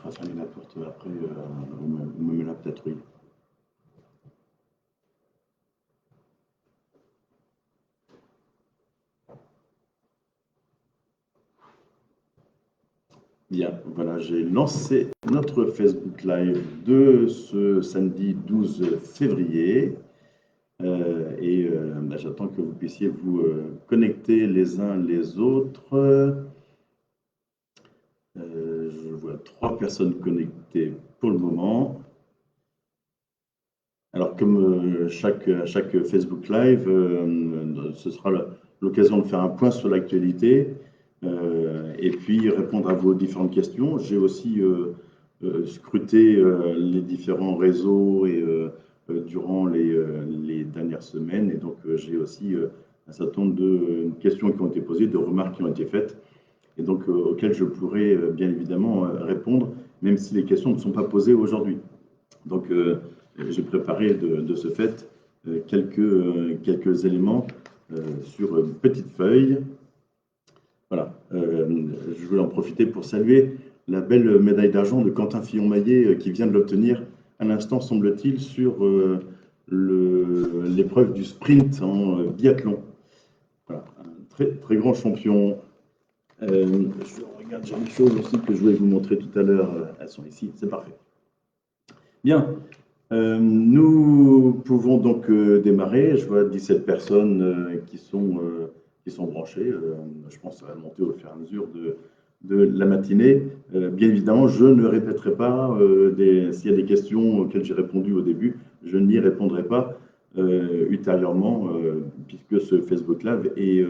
Je vais fermer la porte après, on me met là peut-être, oui. Bien, voilà, j'ai lancé notre Facebook Live de ce samedi 12 février. J'attends que vous puissiez vous connecter les uns les autres. Je vois 3 personnes connectées pour le moment. Alors, comme chaque Facebook Live, ce sera l'occasion de faire un point sur l'actualité et puis répondre à vos différentes questions. J'ai aussi scruté les différents réseaux et durant les dernières semaines. Et donc, j'ai aussi un certain nombre de questions qui ont été posées, de remarques qui ont été faites, et donc auxquelles je pourrais bien évidemment répondre, même si les questions ne sont pas posées aujourd'hui. Donc, j'ai préparé de ce fait quelques éléments sur une petite feuille. Voilà, je voulais en profiter pour saluer la belle médaille d'argent de Quentin Fillon-Maillet qui vient de l'obtenir à l'instant, semble-t-il, sur l'épreuve du sprint en biathlon. Voilà, un très, très grand champion. Je regarde, j'ai une chose aussi que je voulais vous montrer tout à l'heure. Elles sont ici, c'est parfait. Bien, nous pouvons donc démarrer. Je vois 17 personnes qui sont branchées. Je pense que ça va monter au fur et à mesure de la matinée. Bien évidemment, je ne répéterai pas s'il y a des questions auxquelles j'ai répondu au début, je n'y répondrai pas ultérieurement, puisque ce Facebook Live est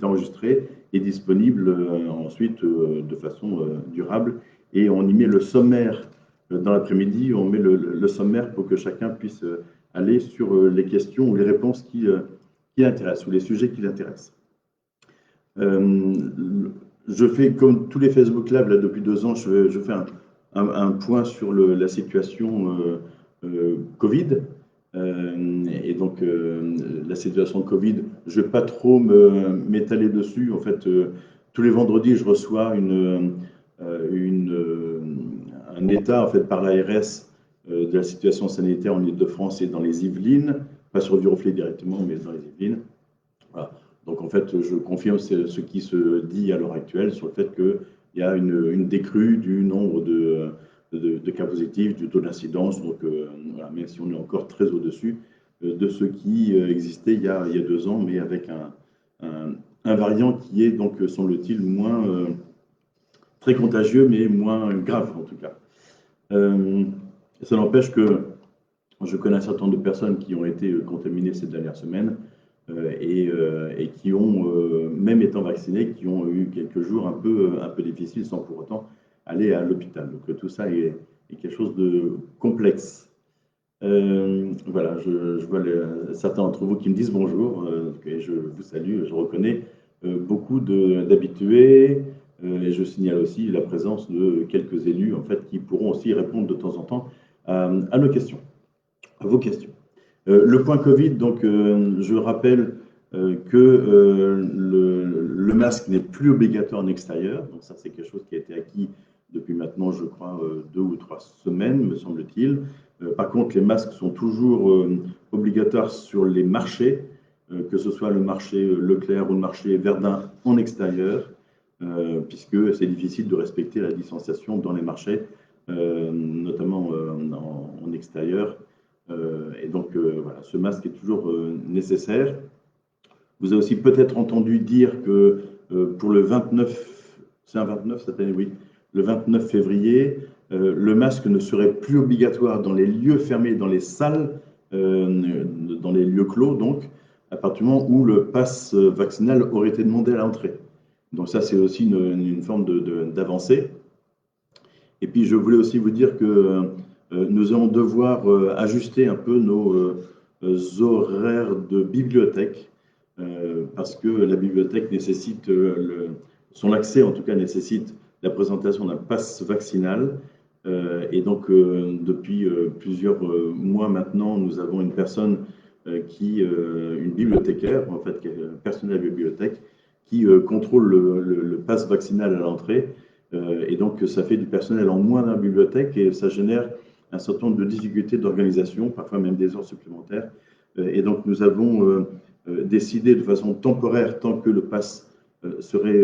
enregistré et disponible ensuite de façon durable. Et on y met le sommaire dans l'après-midi, on met le sommaire pour que chacun puisse aller sur les questions ou les réponses qui l'intéressent, ou les sujets qui l'intéressent. Je fais comme tous les Facebook Live là, depuis 2 ans, je fais un point sur la situation Covid. Et donc, la situation Covid, je ne vais pas trop m'étaler dessus. En fait, tous les vendredis, je reçois un état en fait, par l'ARS de la situation sanitaire en Île-de-France et dans les Yvelines, pas sur Viroflay directement, mais dans les Yvelines. Voilà. Donc en fait, je confirme ce qui se dit à l'heure actuelle sur le fait qu'il y a une décrue du nombre de cas positifs, du taux d'incidence, donc voilà, même si on est encore très au-dessus de ce qui existait il y a 2 ans, mais avec un variant qui est donc, semble-t-il, moins très contagieux, mais moins grave en tout cas. Ça n'empêche que je connais un certain nombre de personnes qui ont été contaminées ces dernières semaines et qui ont, même étant vaccinées, qui ont eu quelques jours un peu difficiles sans pour autant aller à l'hôpital. Donc tout ça est quelque chose de complexe. Voilà, je vois certains d'entre vous qui me disent bonjour, et je vous salue, je reconnais beaucoup d'habitués, et je signale aussi la présence de quelques élus en fait, qui pourront aussi répondre de temps en temps à nos questions, à vos questions. Le point Covid, donc je rappelle que le masque n'est plus obligatoire en extérieur, donc ça c'est quelque chose qui a été acquis depuis maintenant, je crois, 2 ou 3 semaines, me semble-t-il. Par contre, les masques sont toujours obligatoires sur les marchés, que ce soit le marché Leclerc ou le marché Verdun en extérieur, puisque c'est difficile de respecter la distanciation dans les marchés, notamment en extérieur. Et donc, voilà, ce masque est toujours nécessaire. Vous avez aussi peut-être entendu dire que pour le 29, c'est un 29 cette année, oui, le 29 février, le masque ne serait plus obligatoire dans les lieux fermés, dans les salles, dans les lieux clos, donc, à partir du moment où le pass vaccinal aurait été demandé à l'entrée. Donc ça, c'est aussi une forme d'avancée. Et puis, je voulais aussi vous dire que nous allons devoir ajuster un peu nos horaires de bibliothèque, parce que la bibliothèque nécessite, son accès en tout cas nécessite la présentation d'un pass vaccinal. Et donc, depuis plusieurs mois maintenant, nous avons une personne une bibliothécaire, en fait, qui est personnel de la bibliothèque, qui contrôle le pass vaccinal à l'entrée. Et donc, ça fait du personnel en moins dans la bibliothèque et ça génère un certain nombre de difficultés d'organisation, parfois même des heures supplémentaires. Et donc, nous avons décidé de façon temporaire, tant que le pass serait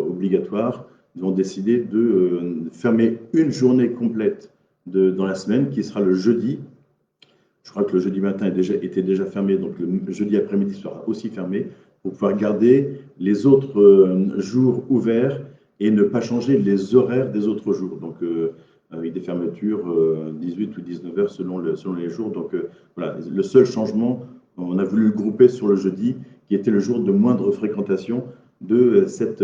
obligatoire, nous avons décidé de fermer une journée complète dans la semaine, qui sera le jeudi. Je crois que le jeudi matin était déjà fermé, donc le jeudi après-midi sera aussi fermé, pour pouvoir garder les autres jours ouverts et ne pas changer les horaires des autres jours. Donc, avec des fermetures 18 ou 19 heures selon les jours. Donc, voilà, le seul changement, on a voulu le grouper sur le jeudi, qui était le jour de moindre fréquentation de cet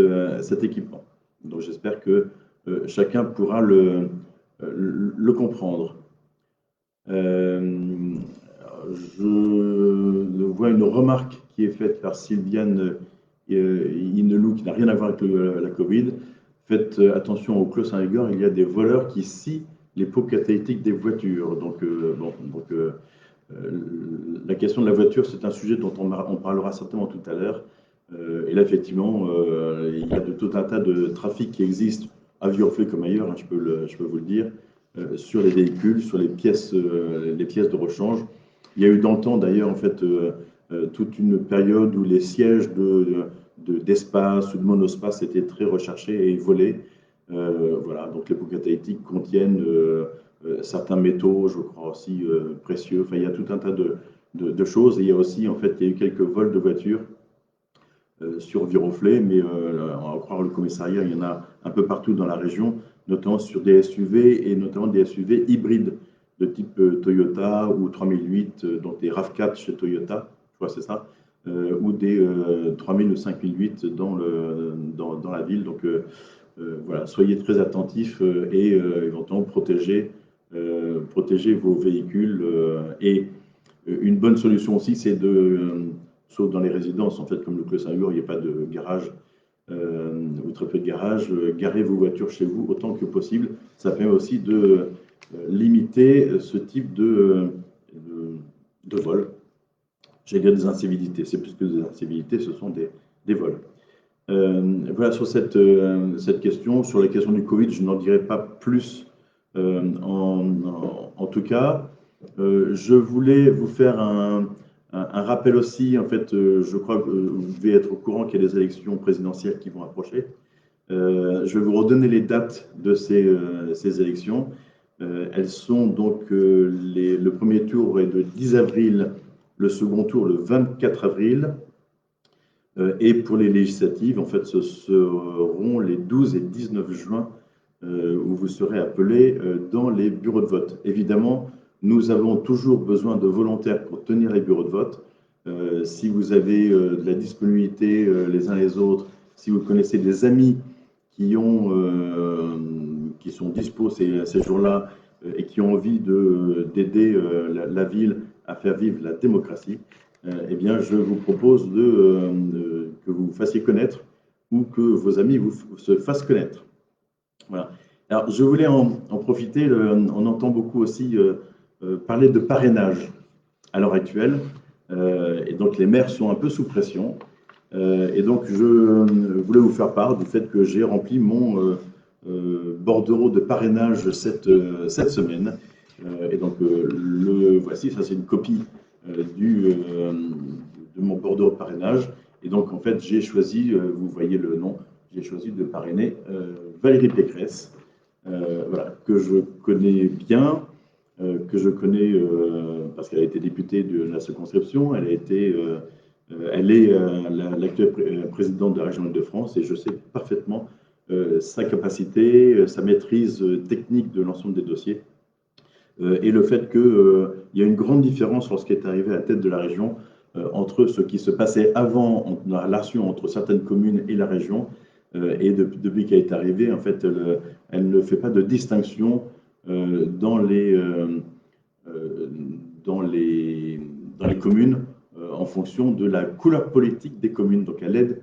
équipement. Donc, j'espère que chacun pourra le comprendre. Je vois une remarque qui est faite par Sylviane Inelou, qui n'a rien à voir avec la Covid. Faites attention au Clos Saint-Igor, il y a des voleurs qui scient les pots catalytiques des voitures. Donc, la question de la voiture, c'est un sujet dont on parlera certainement tout à l'heure. Et là, effectivement, il y a tout un tas de trafics qui existent à Viorflay comme ailleurs, hein, je peux vous le dire, sur les véhicules, sur les pièces de rechange. Il y a eu dans le temps, d'ailleurs, en fait, toute une période où les sièges d'espace ou de monospace étaient très recherchés et volés. Voilà, donc les pots catalytiques contiennent certains métaux, je crois aussi précieux. Enfin, il y a tout un tas de choses. Et il y a aussi, en fait, il y a eu quelques vols de voitures sur Viroflay, mais on va croire le commissariat, il y en a un peu partout dans la région, notamment sur des SUV et notamment des SUV hybrides de type Toyota ou 3008, donc des RAV4 chez Toyota, je crois que c'est ça, ou des 3000 ou 5008 dans la ville. Donc voilà, soyez très attentifs et éventuellement protégez vos véhicules. Et une bonne solution aussi, c'est sauf dans les résidences, en fait, comme le Clos Saint-Igor, il n'y a pas de garage ou très peu de garage, garez vos voitures chez vous autant que possible. Ça permet aussi de limiter ce type de vol. J'allais dire des incivilités, c'est plus que des incivilités, ce sont des vols. Voilà sur cette question. Sur la question du Covid, je n'en dirai pas plus en tout cas. Je voulais vous faire un rappel aussi. En fait, je crois que vous devez être au courant qu'il y a des élections présidentielles qui vont approcher. Je vais vous redonner les dates de ces élections. Elles sont donc, le premier tour est de 10 avril, le second tour le 24 avril. Et pour les législatives, en fait, ce seront les 12 et 19 juin où vous serez appelés dans les bureaux de vote. Évidemment, nous avons toujours besoin de volontaires pour tenir les bureaux de vote. Si vous avez de la disponibilité les uns les autres, si vous connaissez des amis qui sont dispos ces jours-là et qui ont envie d'aider la ville à faire vivre la démocratie, eh bien, je vous propose que vous fassiez connaître ou que vos amis se fassent connaître. Voilà. Alors, je voulais en profiter. On entend beaucoup aussi parler de parrainage à l'heure actuelle. Et donc, les maires sont un peu sous pression. Et donc, je voulais vous faire part du fait que j'ai rempli mon bordereau de parrainage cette semaine. Et donc, voici, ça c'est une copie de mon bordereau de parrainage. Et donc, en fait, j'ai choisi, vous voyez le nom, j'ai choisi de parrainer Valérie Pécresse, voilà, que je connais bien, parce qu'elle a été députée de la circonscription, elle est l'actuelle présidente de la région Île-de-France, et je sais parfaitement sa capacité, sa maîtrise technique de l'ensemble des dossiers. Et le fait qu'il y a une grande différence lorsqu'elle est arrivée à la tête de la région entre ce qui se passait avant la relation entre certaines communes et la région, et depuis qu'elle est arrivée, en fait, elle ne fait pas de distinction dans les communes en fonction de la couleur politique des communes. Donc elle aide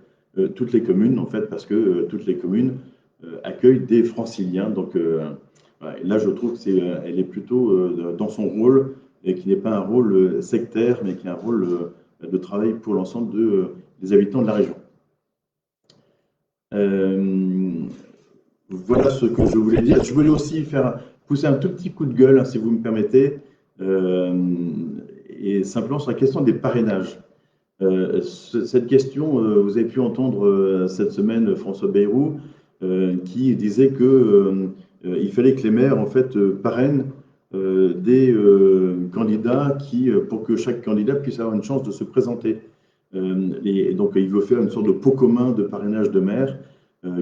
toutes les communes, en fait, parce que toutes les communes accueillent des franciliens. Donc là, je trouve qu'elle est plutôt dans son rôle, et qui n'est pas un rôle sectaire, mais qui est un rôle de travail pour l'ensemble des habitants de la région. Voilà ce que je voulais dire. Je voulais aussi pousser un tout petit coup de gueule, hein, si vous me permettez, euh, et simplement sur la question des parrainages. Cette question, vous avez pu entendre cette semaine François Bayrou qui disait que il fallait que les maires en fait parrainent des candidats pour que chaque candidat puisse avoir une chance de se présenter. Et donc il veut faire une sorte de pot commun de parrainage de maires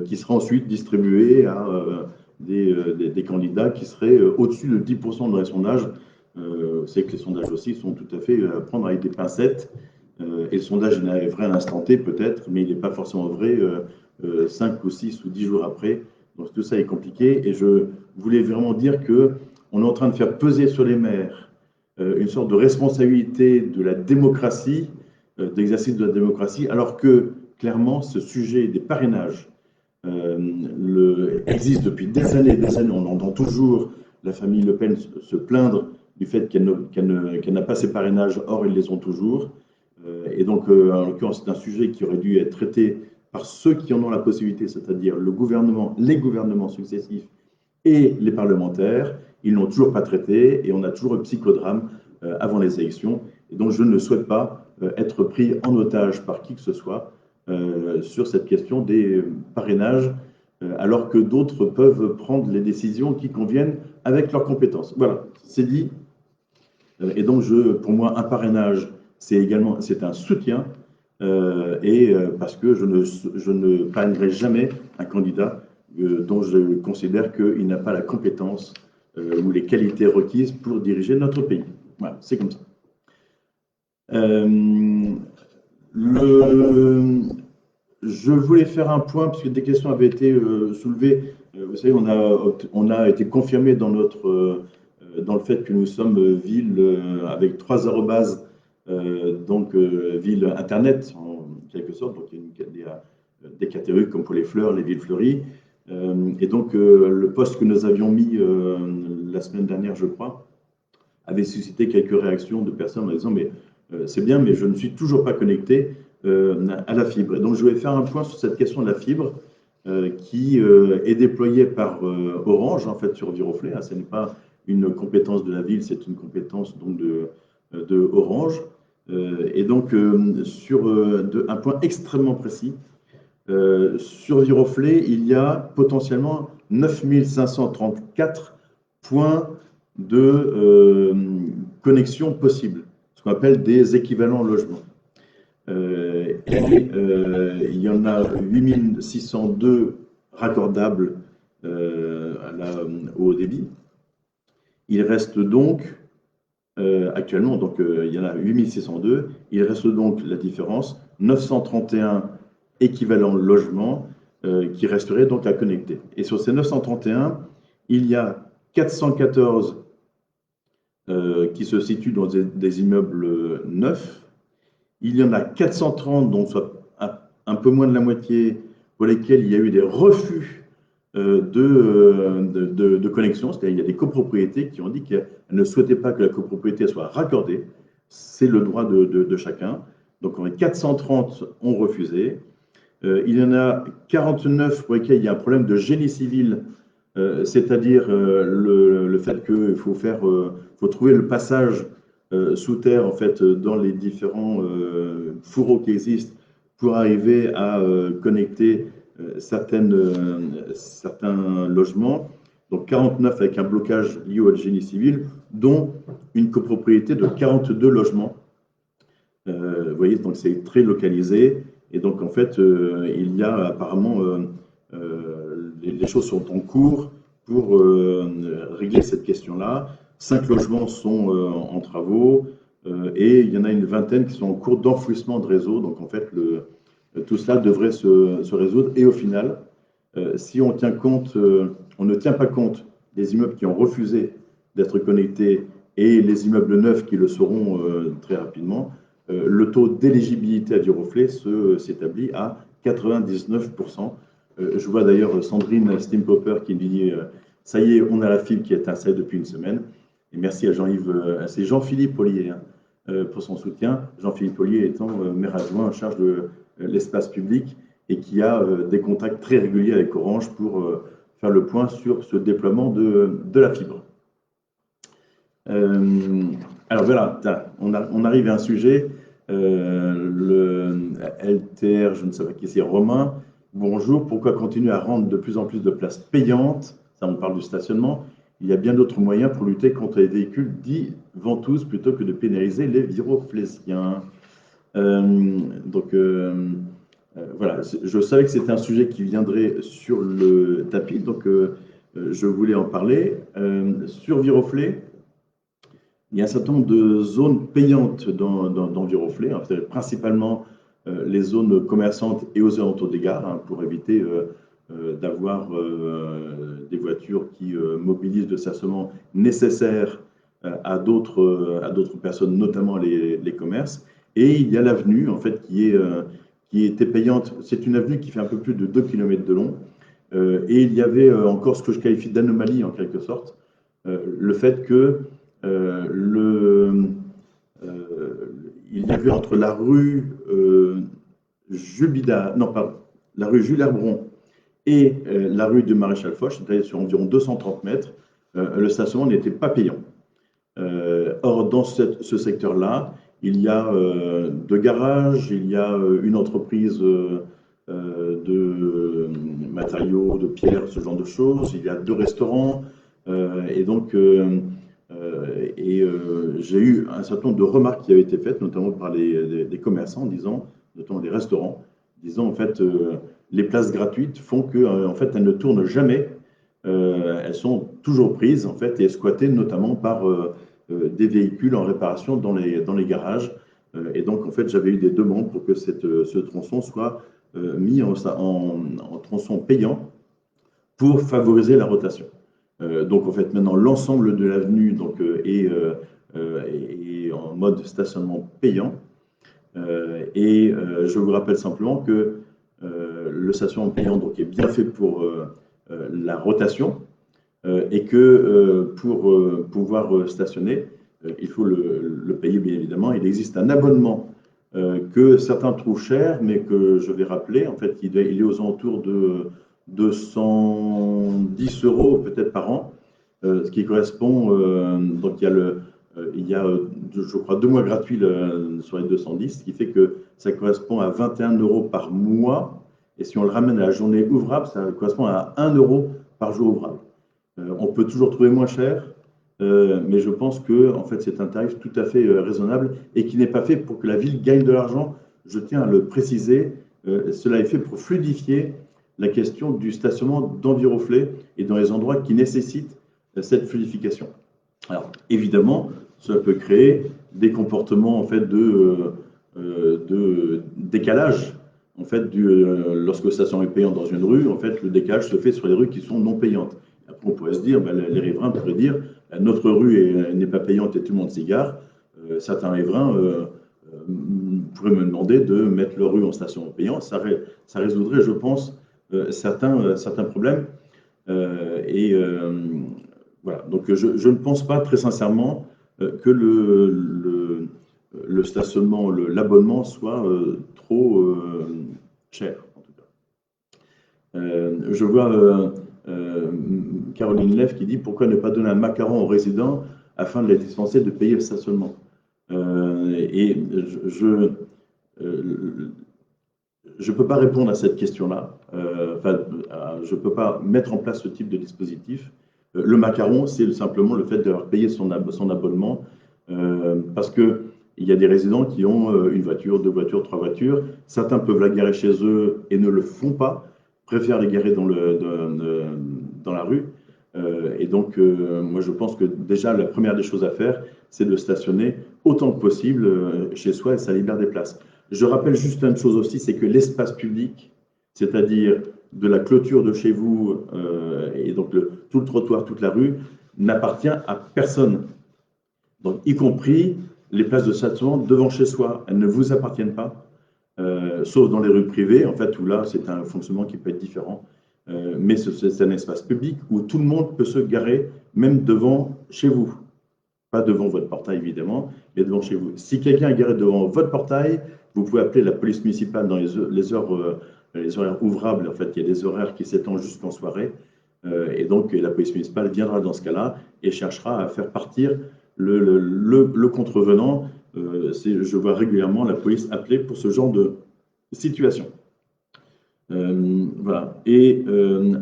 qui sera ensuite distribué à des candidats qui seraient au-dessus de 10% dans les sondages. C'est que les sondages aussi sont tout à fait à prendre avec des pincettes. Et le sondage est vrai à l'instant T peut-être, mais il n'est pas forcément vrai 5 ou 6 ou 10 jours après. Donc tout ça est compliqué. Et je voulais vraiment dire qu'on est en train de faire peser sur les maires une sorte de responsabilité de la démocratie, d'exercice de la démocratie, alors que clairement ce sujet des parrainages existe depuis des années et des années. On entend toujours la famille Le Pen se plaindre du fait qu'elle n'a pas ses parrainages, or ils les ont toujours. Et donc, en l'occurrence, c'est un sujet qui aurait dû être traité par ceux qui en ont la possibilité, c'est-à-dire le gouvernement, les gouvernements successifs et les parlementaires. Ils n'ont toujours pas traité et on a toujours un psychodrame avant les élections. Et donc, je ne souhaite pas être pris en otage par qui que ce soit sur cette question des parrainages, alors que d'autres peuvent prendre les décisions qui conviennent avec leurs compétences. Voilà, c'est dit. Et donc, pour moi, un parrainage, c'est un soutien, parce que je ne parrainerai jamais un candidat dont je considère qu'il n'a pas la compétence ou les qualités requises pour diriger notre pays. Voilà, c'est comme ça. Je voulais faire un point, puisque des questions avaient été soulevées. Vous savez, on a été confirmé dans le fait que nous sommes ville avec 3 arrobases, donc ville internet en quelque sorte. Donc il y a des catégories comme pour les fleurs, les villes fleuries. Et donc le post que nous avions mis la semaine dernière, je crois, avait suscité quelques réactions de personnes en disant mais c'est bien, mais je ne suis toujours pas connecté à la fibre. Et donc je vais faire un point sur cette question de la fibre qui est déployée par Orange en fait sur Viroflay. Hein, ce n'est pas une compétence de la ville, c'est une compétence donc de Orange. Et donc sur un point extrêmement précis, sur Viroflay, il y a potentiellement 9534 points de connexion possibles, ce qu'on appelle des équivalents logements. Il y en a 8602 raccordables au débit. Il reste donc actuellement, donc il y en a 8602, il reste donc la différence, 931 équivalents logements qui resteraient donc à connecter. Et sur ces 931, il y a 414 qui se situent dans des immeubles neufs. Il y en a 430, donc soit un peu moins de la moitié, pour lesquels il y a eu des refus de connexion. C'est-à-dire qu'il y a des copropriétés qui ont dit qu'elles ne souhaitaient pas que la copropriété soit raccordée. C'est le droit de chacun. Donc 430 ont refusé. Il y en a 49 pour lesquels il y a un problème de génie civil, c'est-à-dire le fait qu'il faut trouver le passage sous terre en fait dans les différents fourreaux qui existent pour arriver à connecter certains logements. Donc 49 avec un blocage lié au génie civil, dont une copropriété de 42 logements. Vous voyez, donc c'est très localisé. Et donc en fait, il y a apparemment les choses sont en cours pour régler cette question-là. 5 logements sont en travaux et il y en a une vingtaine qui sont en cours d'enfouissement de réseau. Donc en fait, tout cela devrait se résoudre. Et au final, si on tient compte, on ne tient pas compte des immeubles qui ont refusé d'être connectés et les immeubles neufs qui le seront très rapidement, le taux d'éligibilité à Viroflay s'établit à 99%. Je vois d'ailleurs Sandrine Stimpopper qui me dit ça y est, on a la fibre qui est installée depuis une semaine. Et merci à Jean-Yves, c'est Jean-Philippe Ollier pour son soutien. Jean-Philippe Ollier étant maire adjoint en charge de l'espace public et qui a des contacts très réguliers avec Orange pour faire le point sur ce déploiement de la fibre. Alors voilà, on arrive à un sujet, le LTR, je ne sais pas qui c'est, Romain. Bonjour, pourquoi continuer à rendre de plus en plus de places payantes? Ça, on parle du stationnement. Il y a bien d'autres moyens pour lutter contre les véhicules dits ventouses plutôt que de pénaliser les viroflésiens. Voilà, je savais que c'était un sujet qui viendrait sur le tapis, donc je voulais en parler. Sur Viroflay, il y a un certain nombre de zones payantes dans Viroflay, hein, principalement les zones commerçantes et aux alentours des gares, hein, pour éviter d'avoir des voitures qui mobilisent le stationnement nécessaire à d'autres personnes, notamment les commerces. Et il y a l'avenue, en fait, qui était payante. C'est une avenue qui fait un peu plus de 2 km de long. Et il y avait encore ce que je qualifie d'anomalie, en quelque sorte, le fait que il y avait entre la rue la rue Jules Herbron et la rue de Maréchal Foch, c'est-à-dire sur environ 230 mètres, le stationnement n'était pas payant. Or, dans ce secteur-là, il y a deux garages, il y a une entreprise de matériaux, de pierres, ce genre de choses, il y a 2 restaurants, et donc j'ai eu un certain nombre de remarques qui avaient été faites, notamment par des commerçants, notamment des restaurants, disant en fait les places gratuites font que en fait elles ne tournent jamais, elles sont toujours prises en fait et squattées notamment par des véhicules en réparation dans les garages. Et donc en fait j'avais eu des demandes pour que ce tronçon soit mis en tronçon payant pour favoriser la rotation. Donc en fait maintenant l'ensemble de l'avenue est en mode stationnement payant. Je vous rappelle simplement que le stationnement payant donc, est bien fait pour la rotation et que pour pouvoir stationner, il faut le payer bien évidemment. Il existe un abonnement que certains trouvent cher, mais que je vais rappeler. En fait, il est aux alentours de 210 € peut-être par an, ce qui correspond, donc il y a, je crois, 2 mois gratuits sur les 210, ce qui fait que ça correspond à 21 € par mois. Et si on le ramène à la journée ouvrable, ça correspond à 1 € par jour ouvrable. On peut toujours trouver moins cher, mais je pense que en fait, c'est un tarif tout à fait raisonnable et qui n'est pas fait pour que la ville gagne de l'argent. Je tiens à le préciser, cela est fait pour fluidifier la question du stationnement dans Viroflay et dans les endroits qui nécessitent cette fluidification. Alors, évidemment, cela peut créer des comportements en fait, de décalage. En fait, lorsque le stationnement est payant dans une rue, en fait, le décalage se fait sur les rues qui sont non payantes. Après, on pourrait se dire, les riverains pourraient dire, notre rue n'est pas payante et tout le monde s'y gare. Certains riverains pourraient me demander de mettre leur rue en stationnement payant. Ça résoudrait, je pense, certains problèmes. Voilà. Donc, je ne pense pas très sincèrement que le stationnement, l'abonnement soit trop cher, en tout cas. Je vois Caroline Leff qui dit pourquoi ne pas donner un macaron aux résidents afin de les dispenser de payer le stationnement. Je ne peux pas répondre à cette question-là. Je ne peux pas mettre en place ce type de dispositif. Le macaron, c'est simplement le fait d'avoir payé son abonnement parce qu'il y a des résidents qui ont une voiture, 2 voitures, 3 voitures. Certains peuvent la garer chez eux et ne le font pas, préfèrent les garer dans la rue. Moi, je pense que déjà, la première des choses à faire, c'est de stationner autant que possible chez soi et ça libère des places. Je rappelle juste une chose aussi, c'est que l'espace public, c'est-à-dire de la clôture de chez vous et donc tout le trottoir, toute la rue, n'appartient à personne. Donc, y compris les places de stationnement devant chez soi, elles ne vous appartiennent pas, sauf dans les rues privées, en fait, où là, c'est un fonctionnement qui peut être différent. Mais c'est un espace public où tout le monde peut se garer, même devant chez vous. Pas devant votre portail, évidemment, mais devant chez vous. Si quelqu'un est garé devant votre portail, vous pouvez appeler la police municipale dans les horaires ouvrables. En fait, il y a des horaires qui s'étendent jusqu'en soirée. Et donc, la police municipale viendra dans ce cas-là et cherchera à faire partir le contrevenant. Je vois régulièrement la police appelée pour ce genre de situation. Voilà. Et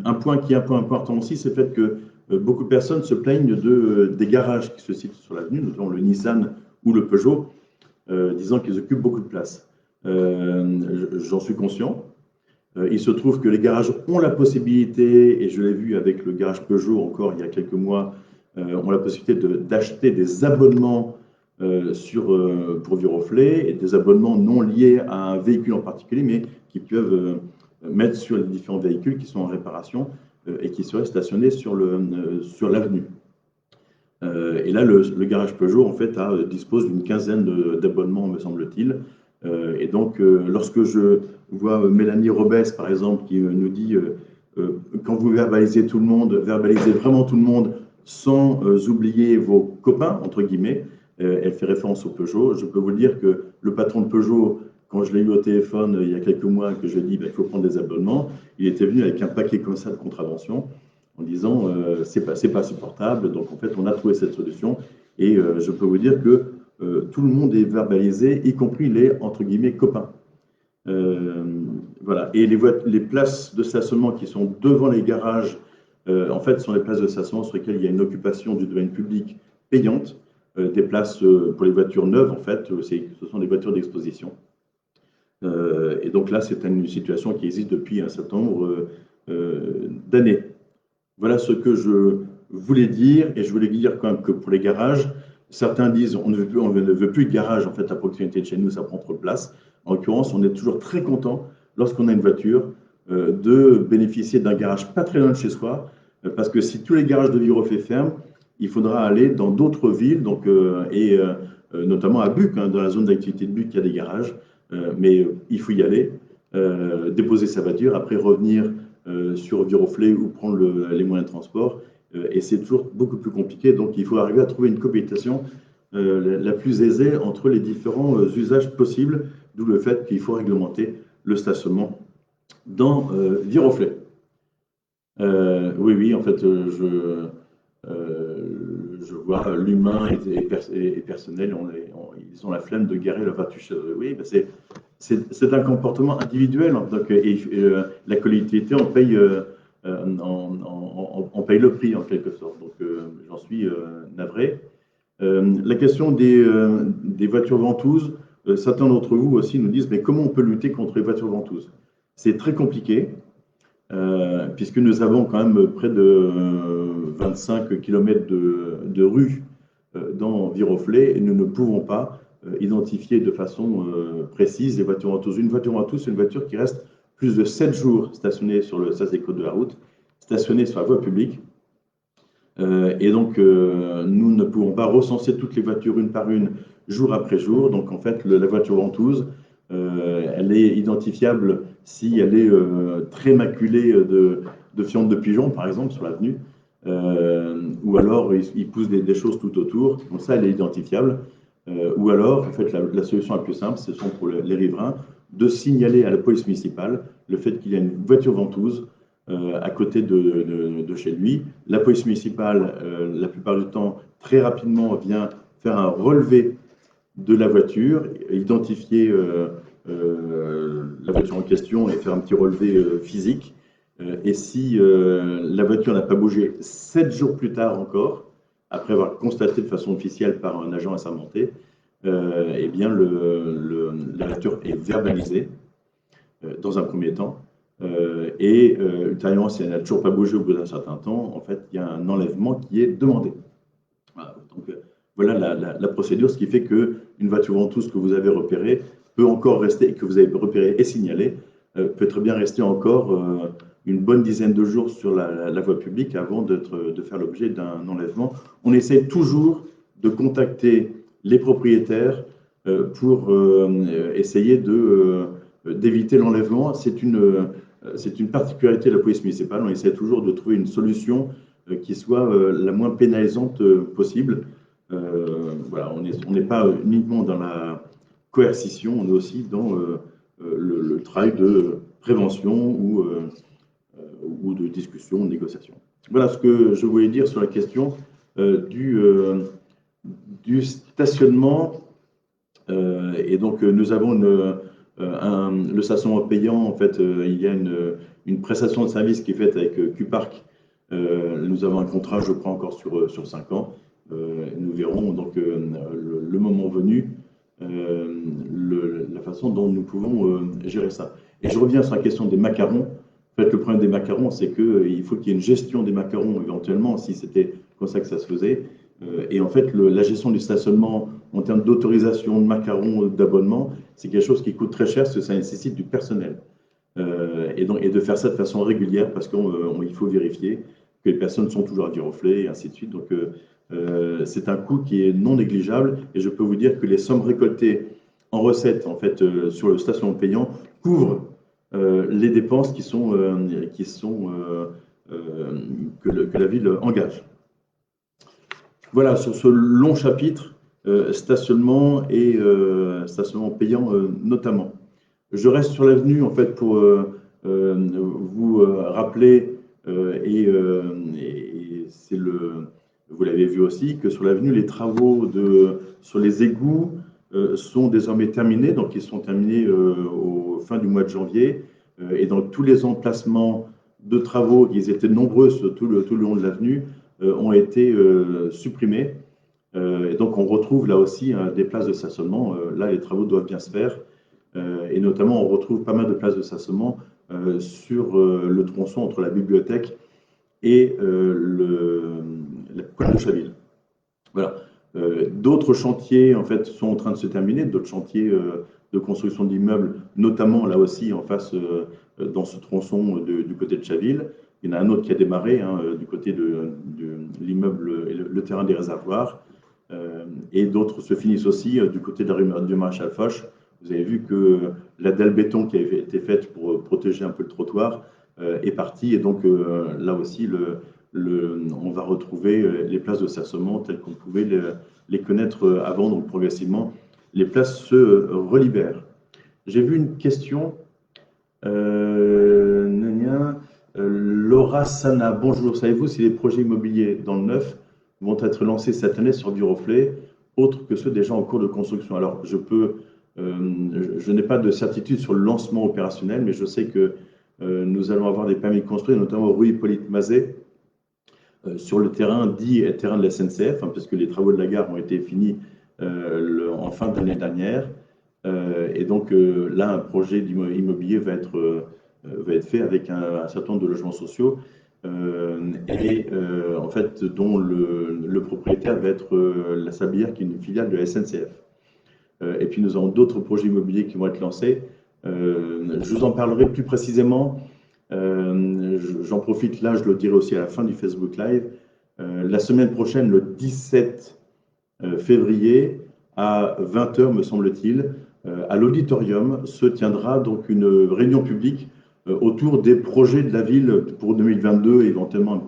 un point qui est un peu important aussi, c'est le fait que beaucoup de personnes se plaignent des garages qui se situent sur l'avenue, notamment le Nissan ou le Peugeot, disant qu'ils occupent beaucoup de place. J'en suis conscient. Il se trouve que les garages ont la possibilité, et je l'ai vu avec le garage Peugeot encore il y a quelques mois, ont la possibilité d'acheter des abonnements pour Viroflay, et des abonnements non liés à un véhicule en particulier, mais qui peuvent mettre sur les différents véhicules qui sont en réparation et qui seraient stationnés sur l'avenue. Et là, le garage Peugeot, en fait, dispose d'une quinzaine d'abonnements, me semble-t-il. Et donc, lorsque je vois Mélanie Robès, par exemple, qui nous dit quand vous verbalisez tout le monde, verbalisez vraiment tout le monde sans oublier vos copains, entre guillemets. Elle fait référence au Peugeot. Je peux vous dire que le patron de Peugeot, quand je l'ai eu au téléphone il y a quelques mois, que je lui ai dit il faut prendre des abonnements, il était venu avec un paquet comme ça de contraventions en disant c'est pas supportable. Donc en fait, on a trouvé cette solution et je peux vous dire que tout le monde est verbalisé, y compris les entre guillemets copains. Voilà. Et les places de stationnement qui sont devant les garages, en fait, sont les places de stationnement sur lesquelles il y a une occupation du domaine public payante. Des places pour les voitures neuves, en fait, ce sont des voitures d'exposition. Et donc là, c'est une situation qui existe depuis un certain nombre d'années. Voilà ce que je voulais dire, et je voulais dire quand même que pour les garages, certains disent on ne veut plus de garage en fait à proximité de chez nous, ça prend trop de place. En l'occurrence, on est toujours très content lorsqu'on a une voiture de bénéficier d'un garage pas très loin de chez soi, parce que si tous les garages de Viroflay ferment, il faudra aller dans d'autres villes, donc, notamment à Buc, hein, dans la zone d'activité de Buc, il y a des garages, mais il faut y aller, déposer sa voiture, après revenir sur Viroflay ou prendre les moyens de transport. Et c'est toujours beaucoup plus compliqué. Donc, il faut arriver à trouver une cohabitation la plus aisée entre les différents usages possibles, d'où le fait qu'il faut réglementer le stationnement dans Viroflay. Oui, en fait, je vois l'humain et personnel, ils ont la flemme de garer leur voiture chez eux. Oui, ben c'est un comportement individuel. Donc, la collectivité, on paye le prix en quelque sorte. Donc, j'en suis navré. La question des voitures ventouses, certains d'entre vous aussi nous disent mais comment on peut lutter contre les voitures ventouses? C'est très compliqué, puisque nous avons quand même près de 25 km de rues dans Viroflay et nous ne pouvons pas identifier de façon précise les voitures ventouses. Une voiture ventouse, c'est une voiture qui reste plus de 7 jours stationnée sur le sas des côtes de la route, stationnée sur la voie publique. Et donc, nous ne pouvons pas recenser toutes les voitures une par une, jour après jour. Donc, en fait, la voiture ventouse, elle est identifiable si elle est très maculée de fientes de pigeons, par exemple, sur l'avenue, ou alors il pousse des choses tout autour. Donc ça, elle est identifiable. Ou alors, en fait, la solution la plus simple, ce sont pour les riverains de signaler à la police municipale le fait qu'il y a une voiture ventouse à côté de chez lui. La police municipale, la plupart du temps, très rapidement, vient faire un relevé de la voiture, identifier la voiture en question et faire un petit relevé physique. Et si la voiture n'a pas bougé 7 jours plus tard encore, après avoir constaté de façon officielle par un agent assermenté, eh bien la voiture est verbalisée dans un premier temps. Et ultérieurement, si elle n'a toujours pas bougé au bout d'un certain temps, en fait, il y a un enlèvement qui est demandé. Voilà. Donc, voilà la procédure, ce qui fait qu'une voiture ventouse que vous avez repérée peut encore rester, que vous avez repérée et signalée, peut très bien rester encore une bonne dizaine de jours sur la voie publique avant de faire l'objet d'un enlèvement. On essaie toujours de contacter les propriétaires pour essayer d'éviter l'enlèvement. C'est une particularité de la police municipale. On essaie toujours de trouver une solution qui soit la moins pénalisante possible. Voilà, on n'est pas uniquement dans la coercition, on est aussi dans le travail de prévention ou de discussion, de négociation. Voilà ce que je voulais dire sur la question du stationnement. Et donc, nous avons le stationnement payant. En fait, il y a une prestation de service qui est faite avec Q-Park. Nous avons un contrat, je crois, encore sur 5 ans. Nous verrons donc le moment venu la façon dont nous pouvons gérer ça. Et je reviens sur la question des macarons. En fait, le problème des macarons, c'est qu'il faut qu'il y ait une gestion des macarons éventuellement, si c'était comme ça que ça se faisait. Et en fait, la gestion du stationnement en termes d'autorisation, de macarons, d'abonnement, c'est quelque chose qui coûte très cher parce que ça nécessite du personnel. Et de faire ça de façon régulière parce qu'il faut vérifier que les personnes sont toujours à Viroflay et ainsi de suite. Donc, c'est un coût qui est non négligeable et je peux vous dire que les sommes récoltées en recettes en fait, sur le stationnement payant couvrent les dépenses que la ville engage. Voilà, sur ce long chapitre, stationnement et stationnement payant notamment. Je reste sur l'avenue en fait pour vous rappeler et c'est vous l'avez vu aussi que sur l'avenue les travaux sur les égouts sont désormais terminés, donc ils sont terminés au fin du mois de janvier et donc tous les emplacements de travaux, ils étaient nombreux sur tout le long de l'avenue, ont été supprimés. Et donc on retrouve là aussi des places de stationnement. Là, les travaux doivent bien se faire. Et notamment, on retrouve pas mal de places de stationnement sur le tronçon entre la bibliothèque et la colline de Chaville. Voilà. D'autres chantiers en fait sont en train de se terminer, d'autres chantiers de construction d'immeubles, notamment là aussi en face dans ce tronçon du côté de Chaville. Il y en a un autre qui a démarré du côté de l'immeuble, le terrain des réservoirs, et d'autres se finissent aussi du côté de la rue du Maréchal Foch. Vous avez vu que la dalle béton qui avait été faite pour protéger un peu le trottoir est partie, et donc là aussi on va retrouver les places de stationnement telles qu'on pouvait les connaître avant, donc progressivement les places se relibèrent. J'ai vu une question. Laura Sana, bonjour. Savez-vous si les projets immobiliers dans le neuf vont être lancés cette année sur Viroflay, autres que ceux déjà en cours de construction? Alors, je n'ai pas de certitude sur le lancement opérationnel, mais je sais que nous allons avoir des permis de construire, notamment rue Hippolyte Mazet, sur le terrain dit terrain de la SNCF, parce que les travaux de la gare ont été finis en fin d'année dernière. Et donc là, un projet immobilier va être fait avec un certain nombre de logements sociaux en fait, dont le propriétaire va être la Sablière, qui est une filiale de la SNCF. Et puis nous avons d'autres projets immobiliers qui vont être lancés. Je vous en parlerai plus précisément. J'en profite là, je le dirai aussi à la fin du Facebook Live. La semaine prochaine, le 17 février, à 20h, me semble-t-il, à l'auditorium se tiendra donc une réunion publique autour des projets de la ville pour 2022, éventuellement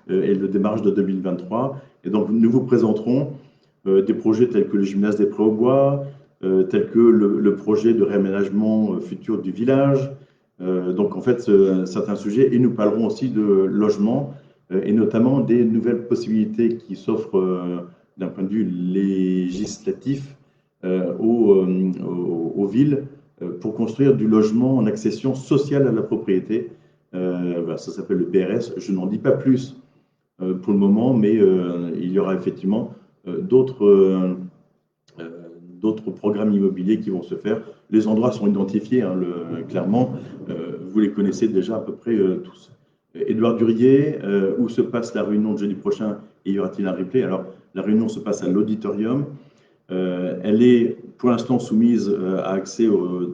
et le démarrage de 2023. Et donc nous vous présenterons des projets tels que le gymnase des Prés-aux-Bois, tels que le projet de réaménagement futur du village. Donc en fait, certains sujets, et nous parlerons aussi de logement et notamment des nouvelles possibilités qui s'offrent d'un point de vue législatif aux villes pour construire du logement en accession sociale à la propriété. Voilà, ça s'appelle le PRS. Je n'en dis pas plus pour le moment, mais il y aura effectivement d'autres programmes immobiliers qui vont se faire. Les endroits sont identifiés, clairement. Vous les connaissez déjà à peu près tous. Édouard Durier, où se passe la réunion de jeudi prochain et y aura-t-il un replay? Alors, la réunion se passe à l'auditorium. Elle est pour l'instant soumise à accès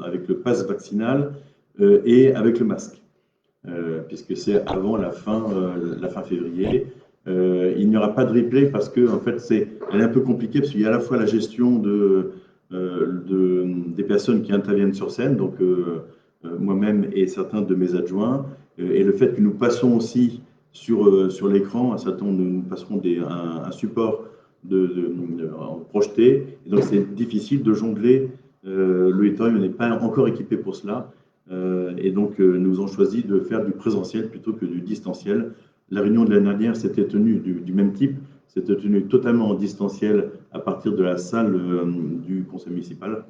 avec le pass vaccinal et avec le masque, puisque c'est avant la fin février. Il n'y aura pas de replay parce que en fait, elle est un peu compliquée parce qu'il y a à la fois la gestion des personnes qui interviennent sur scène, donc moi-même et certains de mes adjoints, et le fait que nous passons aussi sur l'écran, nous passerons un support projeté, et donc c'est difficile de jongler. L'auditorium n'est pas encore équipé pour cela, Et donc, nous avons choisi de faire du présentiel plutôt que du distanciel. La réunion de l'année dernière s'était tenue du même type, s'était tenue totalement en distanciel à partir de la salle du conseil municipal.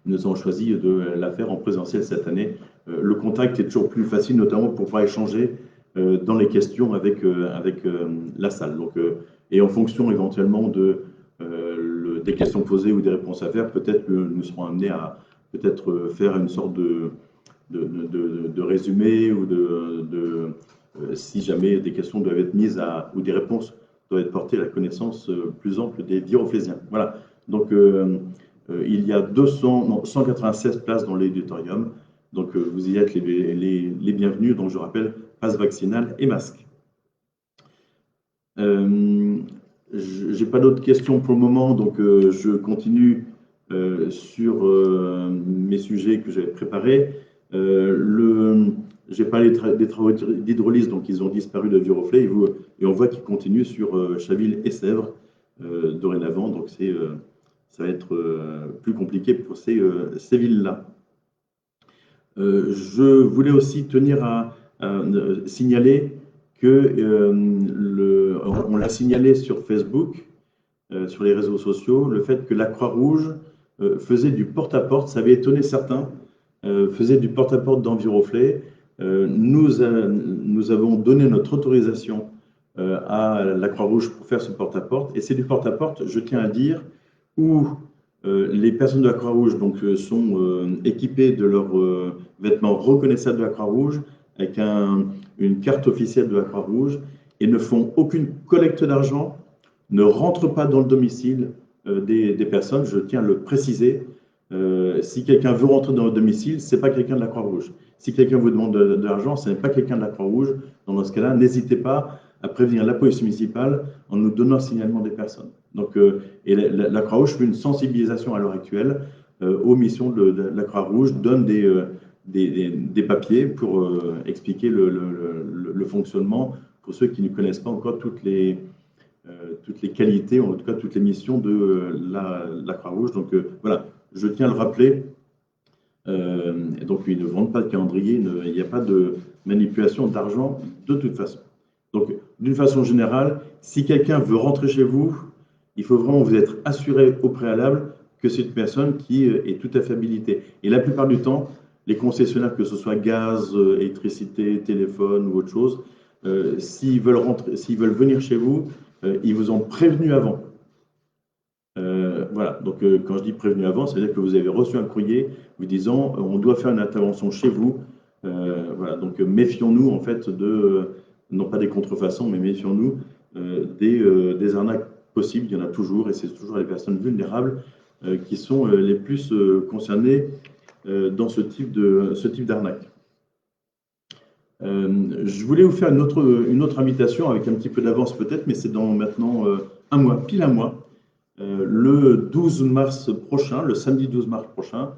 Nous avons choisi de la faire en présentiel cette année. Le contact est toujours plus facile, notamment pour pouvoir échanger dans les questions avec la salle. Donc, et en fonction éventuellement des questions posées ou des réponses à faire, peut-être que nous serons amenés à peut-être faire une sorte de résumé ou si jamais des questions doivent être mises ou des réponses doivent être portées à la connaissance plus ample des viroflésiens. Voilà. Donc, il y a 196 places dans l'auditorium. Donc, vous y êtes les bienvenus. Donc, je rappelle, passe vaccinal et masque. Je n'ai pas d'autres questions pour le moment, donc je continue sur mes sujets que j'avais préparés. J'ai parlé des travaux d'hydrolyse, donc ils ont disparu de Viroflay, et on voit qu'ils continuent sur Chaville et Sèvres dorénavant, donc ça va être plus compliqué pour ces villes-là. Je voulais aussi tenir à signaler que on l'a signalé sur Facebook, sur les réseaux sociaux, le fait que la Croix-Rouge faisait du porte-à-porte, ça avait étonné certains, faisait du porte-à-porte dans Viroflay. Nous avons donné notre autorisation à la Croix-Rouge pour faire ce porte-à-porte, et c'est du porte-à-porte, je tiens à dire, où les personnes de la Croix-Rouge sont équipées de leurs vêtements reconnaissables de la Croix-Rouge, avec une carte officielle de la Croix-Rouge, et ne font aucune collecte d'argent, ne rentrent pas dans le domicile des personnes, je tiens à le préciser. Si quelqu'un veut rentrer dans le domicile, ce n'est pas quelqu'un de la Croix-Rouge. Si quelqu'un vous demande de l'argent, ce n'est pas quelqu'un de la Croix-Rouge. Dans ce cas-là, n'hésitez pas à prévenir la police municipale en nous donnant un signalement des personnes. Donc, et la Croix-Rouge fait une sensibilisation à l'heure actuelle aux missions de la Croix-Rouge, donne des papiers pour expliquer le fonctionnement pour ceux qui ne connaissent pas encore toutes les qualités, en tout cas toutes les missions de la Croix-Rouge. Donc voilà, je tiens à le rappeler. Et donc ils ne vendent pas de calendrier, il n'y a pas de manipulation d'argent de toute façon. Donc d'une façon générale, si quelqu'un veut rentrer chez vous, il faut vraiment vous être assuré au préalable que c'est une personne qui est tout à fait habilitée. Et la plupart du temps, les concessionnaires, que ce soit gaz, électricité, téléphone ou autre chose, s'ils veulent venir chez vous, ils vous ont prévenu avant. Voilà, donc quand je dis prévenu avant, ça veut dire que vous avez reçu un courrier vous disant on doit faire une intervention chez vous. Voilà, donc méfions-nous en fait non pas des contrefaçons, mais méfions-nous des arnaques possibles. Il y en a toujours, et c'est toujours les personnes vulnérables qui sont les plus concernées dans ce type d'arnaque. Je voulais vous faire une autre invitation avec un petit peu d'avance peut-être, mais c'est dans maintenant un mois, pile un mois. Le 12 mars prochain, le samedi 12 mars prochain,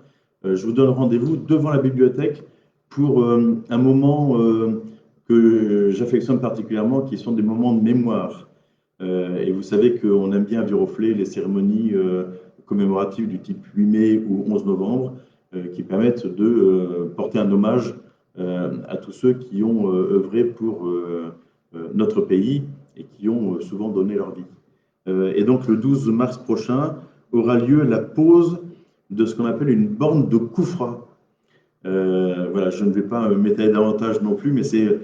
je vous donne rendez-vous devant la bibliothèque pour un moment que j'affectionne particulièrement, qui sont des moments de mémoire. Et vous savez qu'on aime bien à Viroflay les cérémonies commémoratives du type 8 mai ou 11 novembre, qui permettent de porter un hommage à tous ceux qui ont œuvré pour notre pays et qui ont souvent donné leur vie. Et donc le 12 mars prochain aura lieu la pose de ce qu'on appelle une borne de Koufra. Voilà, je ne vais pas m'étaler davantage non plus, mais c'est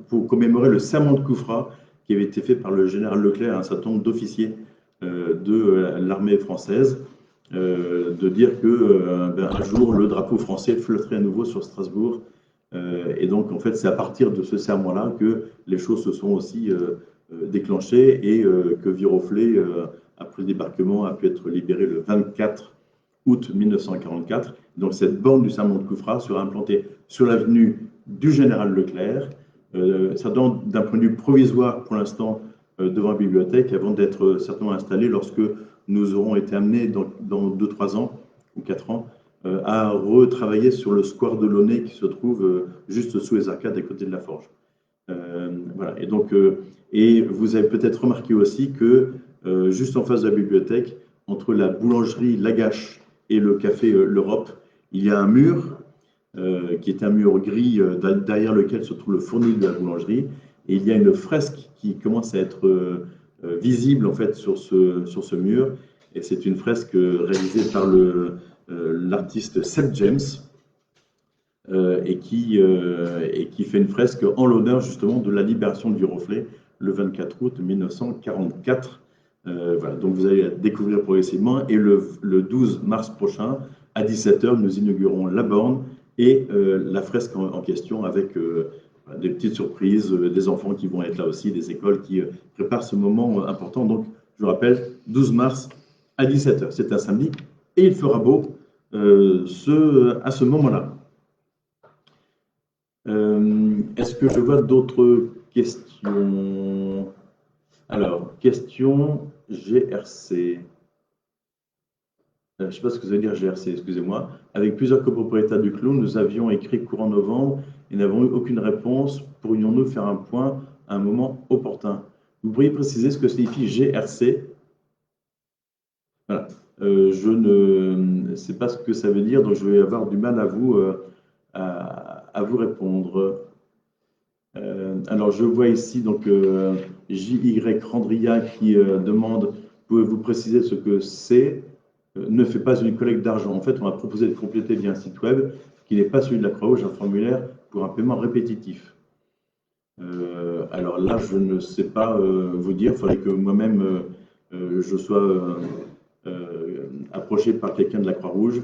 pour commémorer le serment de Koufra qui avait été fait par le général Leclerc, un certain nombre d'officiers de l'armée française, de dire que un jour le drapeau français flotterait à nouveau sur Strasbourg. Et donc en fait c'est à partir de ce serment-là que les choses se sont aussi déclenchées et que Viroflay, après le débarquement, a pu être libéré le 24 août 1944. Donc cette borne du serment de Koufra sera implantée sur l'avenue du général Leclerc. Ça donne d'un point de vue provisoire pour l'instant devant la bibliothèque avant d'être certainement installé lorsque nous aurons été amenés dans 2-3 ans ou 4 ans à retravailler sur le square de Launay qui se trouve juste sous les arcades à côté de la Forge. Voilà. Et donc, et vous avez peut-être remarqué aussi que juste en face de la bibliothèque, entre la boulangerie Lagache et le café L'Europe, il y a un mur qui est un mur gris derrière lequel se trouve le fournil de la boulangerie. Et il y a une fresque qui commence à être visible en fait sur ce mur. Et c'est une fresque réalisée par l'artiste Seth James et qui fait une fresque en l'honneur justement de la libération du Giroflée le 24 août 1944. Voilà, donc vous allez la découvrir progressivement. Et le 12 mars prochain, à 17h, nous inaugurons la borne et la fresque en question avec des petites surprises, des enfants qui vont être là aussi, des écoles qui préparent ce moment important. Donc, je rappelle, 12 mars à 17h, c'est un samedi et il fera beau à ce moment-là. Est-ce que je vois d'autres questions? Alors, question GRC. Je ne sais pas ce que ça veut dire GRC, excusez-moi. Avec plusieurs copropriétaires du clown, nous avions écrit courant novembre et n'avons eu aucune réponse. Pourrions-nous faire un point à un moment opportun? Vous pourriez préciser ce que signifie GRC? Voilà. Je ne sais pas ce que ça veut dire, donc je vais avoir du mal à vous répondre. Alors, je vois ici donc JY Randria qui demande, pouvez-vous préciser ce que c'est? Ne fait pas une collecte d'argent. En fait, on a proposé de compléter via un site web qui n'est pas celui de la Croix-Rouge, un formulaire pour un paiement répétitif. Alors là, je ne sais pas vous dire. Il faudrait que moi-même je sois approché par quelqu'un de la Croix-Rouge.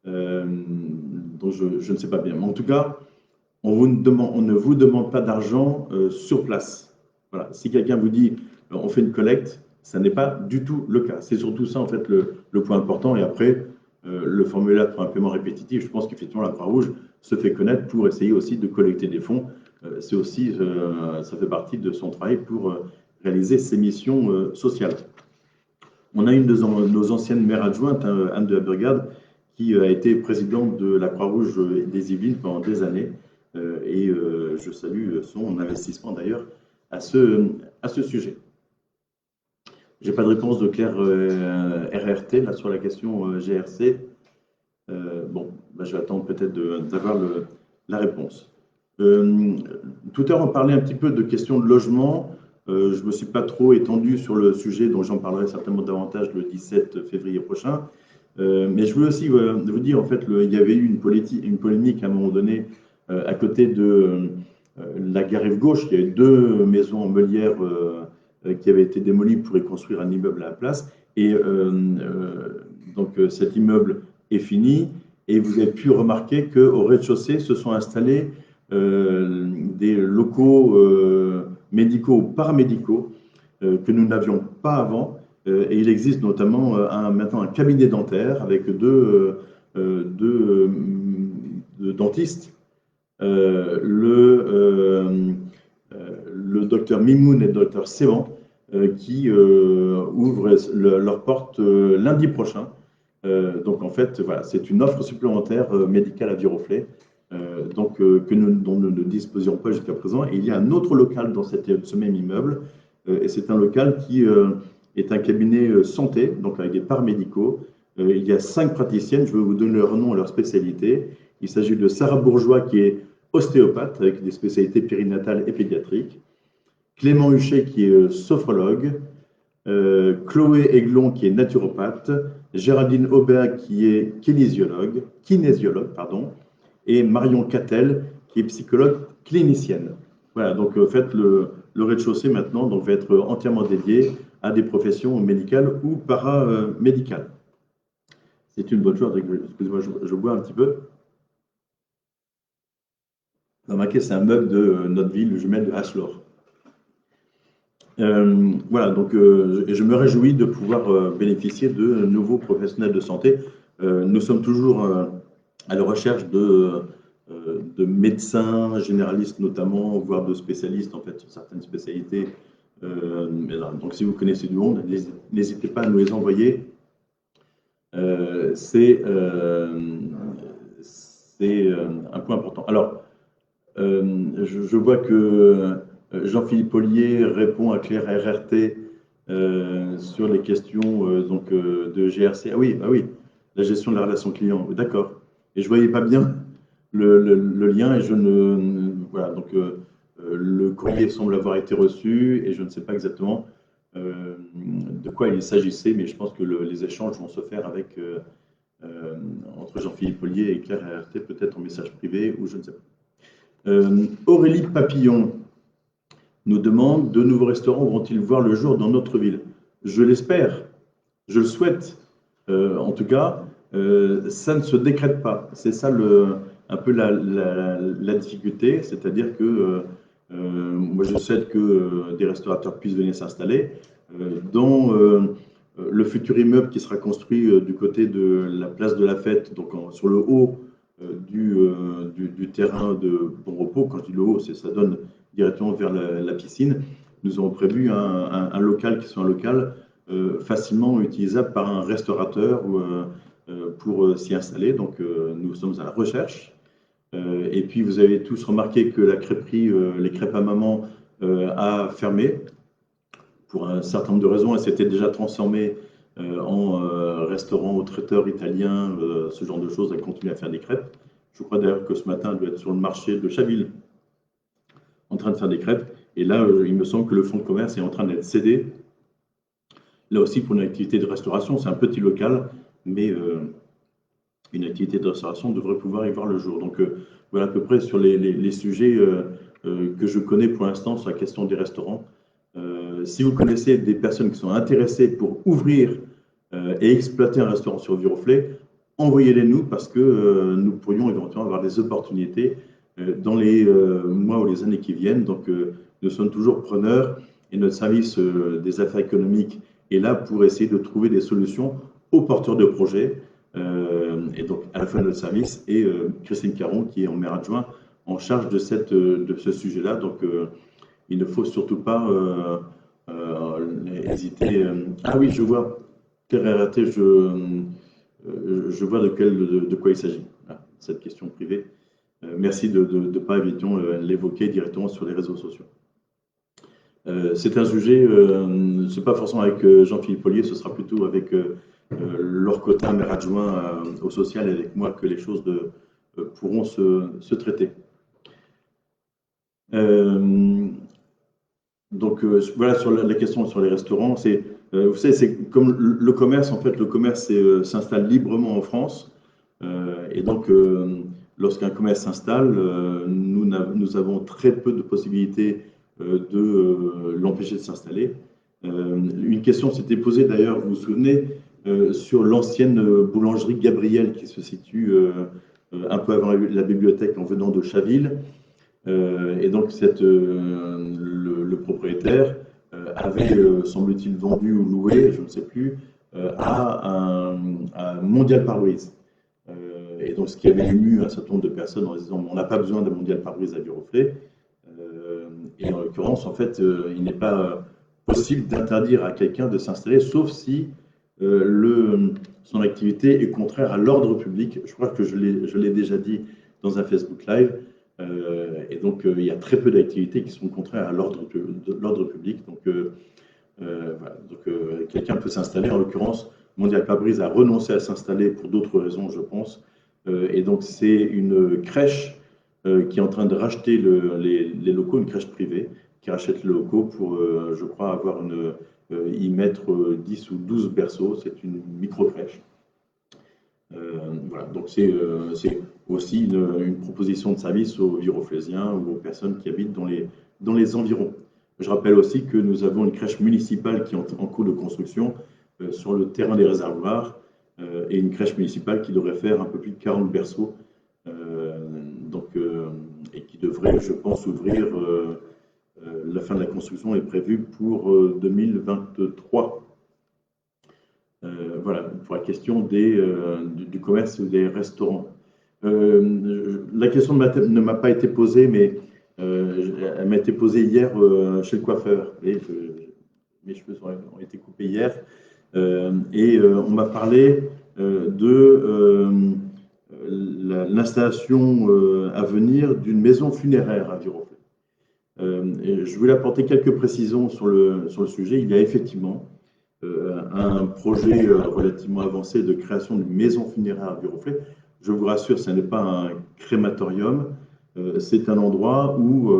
Donc je ne sais pas bien. Mais en tout cas, on ne vous demande pas d'argent sur place. Voilà. Si quelqu'un vous dit on fait une collecte, ça n'est pas du tout le cas. C'est surtout ça en fait le point important. Et après, le formulaire pour un paiement répétitif, je pense qu'effectivement la Croix-Rouge se fait connaître pour essayer aussi de collecter des fonds. C'est aussi, ça fait partie de son travail pour réaliser ses missions sociales. On a une de nos anciennes maires adjointes, Anne de la Burgade, qui a été présidente de la Croix-Rouge des Yvelines pendant des années. Et je salue son investissement d'ailleurs à ce sujet. Je n'ai pas de réponse de Claire RRT là, sur la question GRC. Bon, bah, je vais attendre peut-être d'avoir la réponse. Tout à l'heure, on parlait un petit peu de questions de logement. Je ne me suis pas trop étendu sur le sujet, donc j'en parlerai certainement davantage le 17 février prochain. Mais je veux aussi vous dire, en fait, il y avait eu une polémique à un moment donné à côté de la gare Rive Gauche. Il y a eu 2 maisons en meulière qui avaient été démolies pour y construire un immeuble à la place. Et donc cet immeuble est fini. Et vous avez pu remarquer qu'au rez-de-chaussée se sont installés des locaux médicaux ou paramédicaux que nous n'avions pas avant. Et il existe notamment maintenant un cabinet dentaire avec deux dentistes, le docteur Mimoun et le docteur Sévan, qui ouvrent leurs portes lundi prochain. Donc en fait, voilà, c'est une offre supplémentaire médicale à Viroflay, dont nous ne disposions pas jusqu'à présent. Et il y a un autre local dans ce même immeuble, et c'est un local qui est un cabinet santé, donc avec des paramédicaux. Il y a 5 praticiennes, je vais vous donner leur nom et leur spécialité. Il s'agit de Sarah Bourgeois, qui est ostéopathe, avec des spécialités périnatales et pédiatriques. Clément Huchet, qui est sophrologue. Chloé Aiglon, qui est naturopathe. Géraldine Aubert, qui est kinésiologue, et Marion Cattel, qui est psychologue clinicienne. Voilà, donc en fait, le rez-de-chaussée maintenant donc, va être entièrement dédié à des professions médicales ou paramédicales. C'est une bonne chose. Excusez-moi, je bois un petit peu. Remarquez, c'est un meuble de notre ville jumelle de Hasselor. Voilà, donc je me réjouis de pouvoir bénéficier de nouveaux professionnels de santé. Nous sommes toujours à la recherche de médecins généralistes notamment, voire de spécialistes en fait sur certaines spécialités. Donc si vous connaissez du monde, n'hésitez pas à nous les envoyer. C'est un point important. Alors, je vois que Jean-Philippe Ollier répond à Claire RRT sur les questions de GRC. Ah oui, la gestion de la relation client. D'accord. Et je ne voyais pas bien le lien et je ne. Voilà, donc le courrier semble avoir été reçu et je ne sais pas exactement de quoi il s'agissait, mais je pense que les échanges vont se faire avec, entre Jean-Philippe Ollier et Claire RT, peut-être en message privé ou je ne sais pas. Aurélie Papillon nous demande, de nouveaux restaurants vont-ils voir le jour dans notre ville? Je l'espère, je le souhaite. En tout cas, ça ne se décrète pas. C'est ça un peu la difficulté, c'est-à-dire que moi je souhaite que des restaurateurs puissent venir s'installer dans le futur immeuble qui sera construit du côté de la place de la Fête, donc sur le haut du terrain de Bon Repos. Quand je dis le haut, ça donne directement vers la piscine. Nous avons prévu un local qui soit un local facilement utilisable par un restaurateur pour s'y installer. Donc nous sommes à la recherche. Et puis vous avez tous remarqué que la crêperie, les crêpes à maman, a fermé pour un certain nombre de raisons. Elle s'était déjà transformée en restaurant au traiteur italien, ce genre de choses. Elle continue à faire des crêpes. Je crois d'ailleurs que ce matin, elle doit être sur le marché de Chaville en train de faire des crêpes. Et là, il me semble que le fonds de commerce est en train d'être cédé. Là aussi, pour une activité de restauration, c'est un petit local, mais une activité de restauration devrait pouvoir y voir le jour. Donc voilà à peu près sur les sujets que je connais pour l'instant sur la question des restaurants. Si vous connaissez des personnes qui sont intéressées pour ouvrir et exploiter un restaurant sur Viroflay, envoyez-les nous parce que nous pourrions éventuellement avoir des opportunités dans les mois ou les années qui viennent. Donc nous sommes toujours preneurs et notre service des affaires économiques est là pour essayer de trouver des solutions aux porteurs de projets. Et donc à la fois notre service et Christine Caron qui est en maire adjoint en charge de ce sujet-là. Donc il ne faut surtout pas hésiter. Ah oui, je vois. TRRT, je vois de quoi il s'agit. Voilà, cette question privée. Merci de ne pas l'évoquer directement sur les réseaux sociaux. C'est un sujet, ce n'est pas forcément avec Jean-Philippe Ollier, ce sera plutôt avec Laure Cotin, maire adjoint au social, et avec moi que les choses pourront se traiter. Donc voilà sur la question sur les restaurants, vous savez, c'est comme le commerce, en fait, le commerce s'installe librement en France, et donc lorsqu'un commerce s'installe, nous avons très peu de possibilités de l'empêcher de s'installer. Une question s'était posée d'ailleurs, vous vous souvenez, sur l'ancienne boulangerie Gabriel qui se situe un peu avant la bibliothèque en venant de Chaville. Et donc le propriétaire avait, semble-t-il, vendu ou loué, je ne sais plus, à Mondial Pare-Brise. Et donc ce qui avait ému un certain nombre de personnes en disant on n'a pas besoin d'un Mondial Pare-Brise à Viroflay. Et en l'occurrence, en fait, il n'est pas possible d'interdire à quelqu'un de s'installer, sauf si son activité est contraire à l'ordre public. Je crois que je l'ai déjà dit dans un Facebook Live. Et donc, il y a très peu d'activités qui sont contraires à l'ordre public. Donc, voilà. Donc quelqu'un peut s'installer. En l'occurrence, Mondial Pare-Brise a renoncé à s'installer pour d'autres raisons, je pense. Et donc, c'est une crèche qui est en train de racheter les locaux, une crèche privée, qui rachète les locaux pour, je crois, y mettre 10 ou 12 berceaux. C'est une micro-crèche. Voilà, donc c'est aussi une proposition de service aux Viroflaysiens ou aux personnes qui habitent dans les environs. Je rappelle aussi que nous avons une crèche municipale qui est en cours de construction sur le terrain des réservoirs et une crèche municipale qui devrait faire un peu plus de 40 berceaux et qui devrait, je pense, ouvrir. La fin de la construction est prévue pour 2023. Voilà, pour la question du commerce ou des restaurants. La question ne m'a pas été posée, mais elle m'a été posée hier chez le coiffeur. Mes cheveux ont été coupés hier. Et on m'a parlé de l'installation à venir d'une maison funéraire à Viroflay. Je voulais apporter quelques précisions sur le sujet. Il y a effectivement un projet relativement avancé de création d'une maison funéraire à Viroflay. Je vous rassure, ce n'est pas un crématorium, c'est un endroit où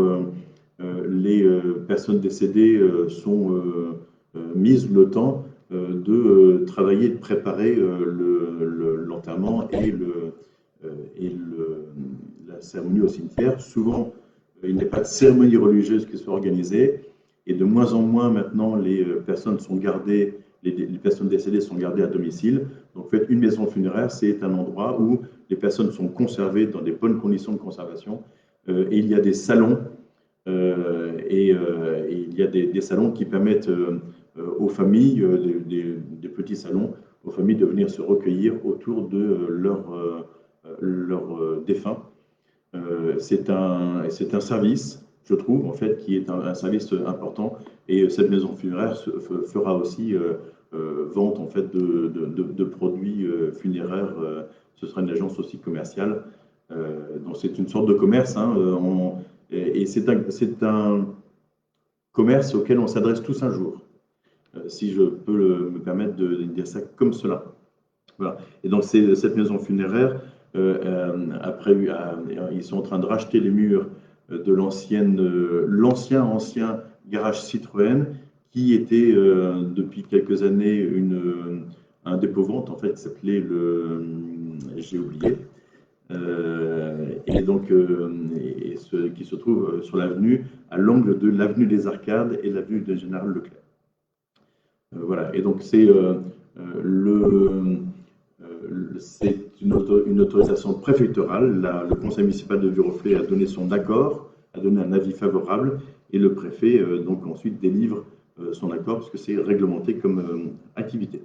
les personnes décédées sont mises le temps de travailler, de préparer l'enterrement la cérémonie au cimetière. Souvent, il n'y a pas de cérémonie religieuse qui soit organisée, et de moins en moins maintenant, les personnes sont gardées, les personnes décédées sont gardées à domicile. Donc, en fait, une maison funéraire, c'est un endroit où les personnes sont conservées dans des bonnes conditions de conservation, et il y a des salons, et il y a des salons qui permettent aux familles, des petits salons, aux familles de venir se recueillir autour de leur défunt. C'est un service, je trouve, en fait, qui est un service important. Et cette maison funéraire fera aussi vente, en fait, de produits funéraires. Ce sera une agence aussi commerciale. Donc, c'est une sorte de commerce, hein, et c'est un commerce auquel on s'adresse tous un jour, si je peux me permettre de dire ça comme cela. Voilà. Et donc, cette maison funéraire, après, ils sont en train de racheter les murs de l'ancien garage Citroën, qui était depuis quelques années un dépôt-vente, en fait, qui s'appelait j'ai oublié. Et donc, qui se trouve sur l'avenue, à l'angle de l'avenue des Arcades et l'avenue de Général Leclerc. Voilà. Et donc, c'est une autorisation préfectorale. Le conseil municipal de Viroflay a donné son accord, a donné un avis favorable, et le préfet donc ensuite délivre son accord, parce que c'est réglementé comme activité.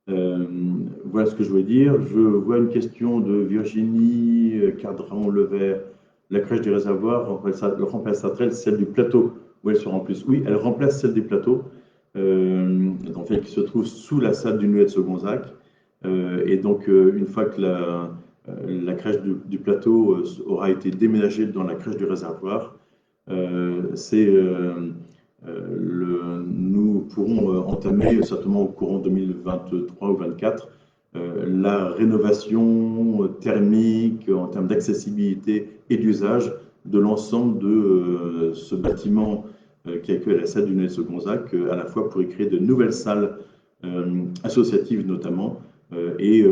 Voilà ce que je voulais dire. Je vois une question de Virginie Cardran-Levert. La crèche des réservoirs remplace-t-elle celle du plateau où elle se remplisse? Oui, elle remplace celle du plateau, en fait, qui se trouve sous la salle du Nuet de Segonzac. Et donc, une fois que la crèche du plateau aura été déménagée dans la crèche du réservoir, nous pourrons entamer, certainement au courant 2023 ou 2024, la rénovation thermique en termes d'accessibilité et d'usage de l'ensemble de ce bâtiment qui accueille la salle du Nuet de Segonzac, à la fois pour y créer de nouvelles salles associatives notamment, et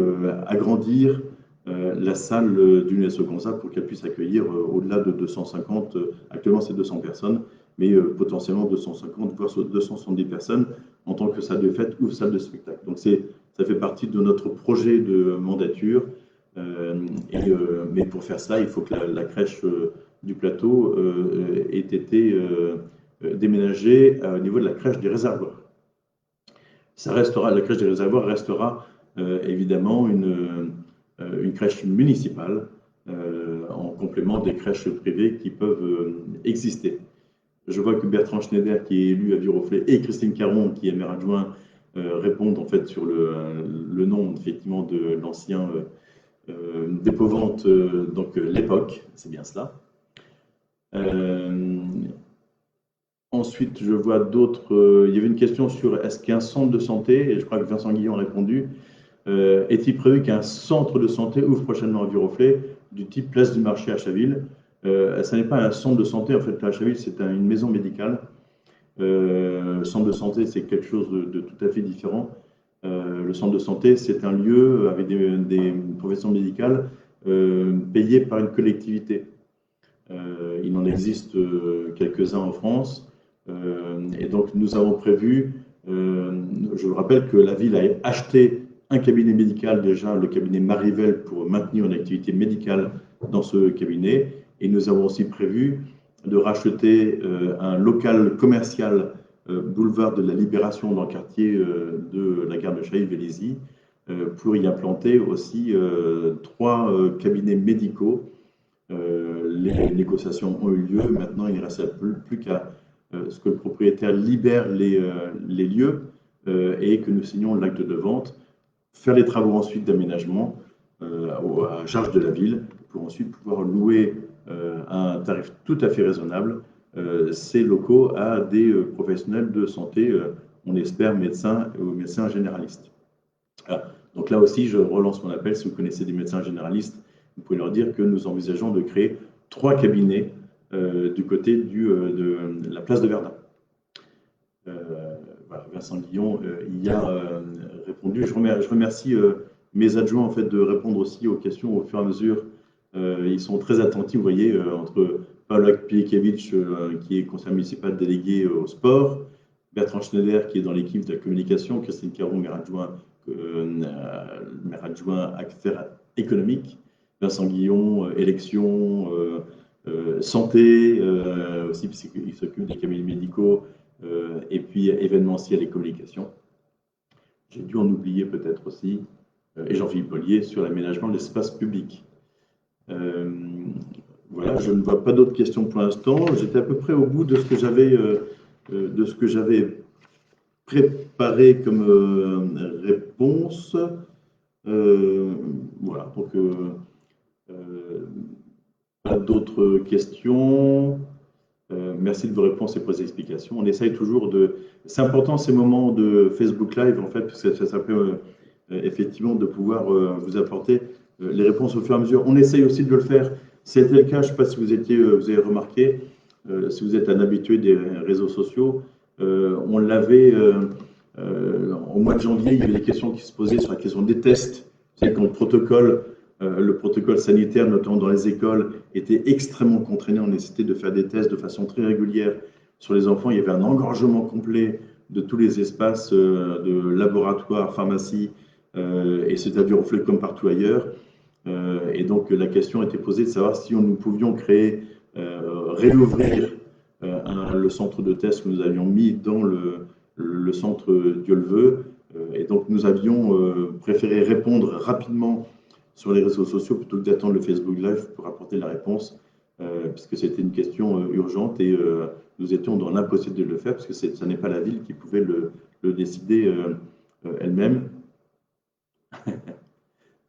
agrandir la salle du Nuet de Segonzac pour qu'elle puisse accueillir au-delà de 250, actuellement c'est 200 personnes, mais potentiellement 250 voire 270 personnes en tant que salle de fête ou salle de spectacle. Donc ça fait partie de notre projet de mandature, mais pour faire ça, il faut que la crèche du plateau ait été déménagée au niveau de la crèche des réservoirs. La crèche des réservoirs restera évidemment une crèche municipale en complément des crèches privées qui peuvent exister. Je vois que Bertrand Schneider, qui est élu à Viroflay, et Christine Caron, qui est maire adjoint, répondent en fait sur le nom effectivement de l'ancien dépôt-vente, donc l'époque, c'est bien cela. Ensuite, je vois d'autres. Il y avait une question sur est-ce qu'un centre de santé, et je crois que Vincent Guillon a répondu, est-il prévu qu'un centre de santé ouvre prochainement à Viroflay, du type place du marché à Chaville? Ça n'est pas un centre de santé, en fait, à Chaville, c'est une maison médicale. Centre de santé, c'est quelque chose de tout à fait différent. Le centre de santé, c'est un lieu avec des professions médicales payées par une collectivité. Il en existe quelques-uns en France. Et donc, nous avons prévu, je vous rappelle que la ville a acheté un cabinet médical déjà, le cabinet Marivel, pour maintenir une activité médicale dans ce cabinet. Et nous avons aussi prévu de racheter un local commercial boulevard de la Libération dans le quartier de la gare de Chailly-Vélizy pour y implanter aussi 3 cabinets médicaux. Les négociations ont eu lieu. Maintenant, il ne reste plus qu'à ce que le propriétaire libère les lieux et que nous signons l'acte de vente, faire les travaux ensuite d'aménagement à charge de la ville pour ensuite pouvoir louer à un tarif tout à fait raisonnable ces locaux à des professionnels de santé, on espère médecins ou médecins généralistes. Alors, Donc là aussi, je relance mon appel. Si vous connaissez des médecins généralistes, vous pouvez leur dire que nous envisageons de créer 3 cabinets du côté de la place de Verdun. Voilà, Vincent Guillon y a répondu. Je remercie mes adjoints en fait, de répondre aussi aux questions au fur et à mesure. Ils sont très attentifs, vous voyez, entre Paula Piekevich, qui est conseiller municipal délégué au sport, Bertrand Schneider, qui est dans l'équipe de la communication, Christine Caron, maire adjoint affaires économiques, Vincent Guillon, élections, santé, aussi il s'occupe des cabinets médicaux, et puis événementiel et communication. J'ai dû en oublier peut-être aussi, et Jean-Philippe Ollier sur l'aménagement de l'espace public. Voilà, je ne vois pas d'autres questions pour l'instant. J'étais à peu près au bout de ce que j'avais préparé comme réponse. Voilà, donc pas d'autres questions. Merci de vos réponses et pour les explications. On essaye toujours de... C'est important ces moments de Facebook Live, en fait, parce que ça permet effectivement de pouvoir vous apporter les réponses au fur et à mesure. On essaye aussi de le faire. C'était le cas, je ne sais pas si vous avez remarqué, si vous êtes un habitué des réseaux sociaux, on l'avait au mois de janvier, il y avait des questions qui se posaient sur la question des tests. Vous savez, quand le protocole sanitaire, notamment dans les écoles, était extrêmement contraignant. On nécessitait de faire des tests de façon très régulière sur les enfants. Il y avait un engorgement complet de tous les espaces de laboratoire, pharmacie, et c'est à Duroflay comme partout ailleurs. Et donc la question était posée de savoir si nous pouvions réouvrir le centre de test que nous avions mis dans le centre Dieu le veut. Et donc nous avions préféré répondre rapidement sur les réseaux sociaux plutôt que d'attendre le Facebook Live pour apporter la réponse, puisque c'était une question urgente et nous étions dans l'impossible de le faire, parce que ce n'est pas la ville qui pouvait le décider elle-même.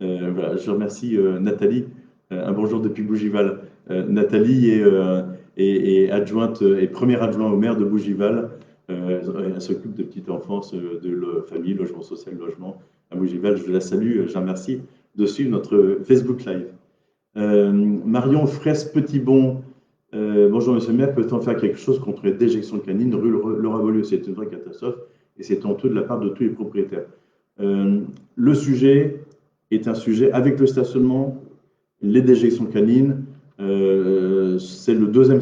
Voilà, je remercie Nathalie. Un bonjour depuis Bougival. Nathalie est adjointe et première adjointe au maire de Bougival. Elle s'occupe de petite enfance, de famille, logement social, logement à Bougival. Je la salue, je la remercie de suivre notre Facebook Live. Marion Fraisse-Petitbon. Bonjour Monsieur le maire, peut-on faire quelque chose contre les déjections canines rue Laura Beaulieu? C'est une vraie catastrophe et c'est honteux de la part de tous les propriétaires. Le sujet est un sujet avec le stationnement, les déjections canines, c'est le deuxième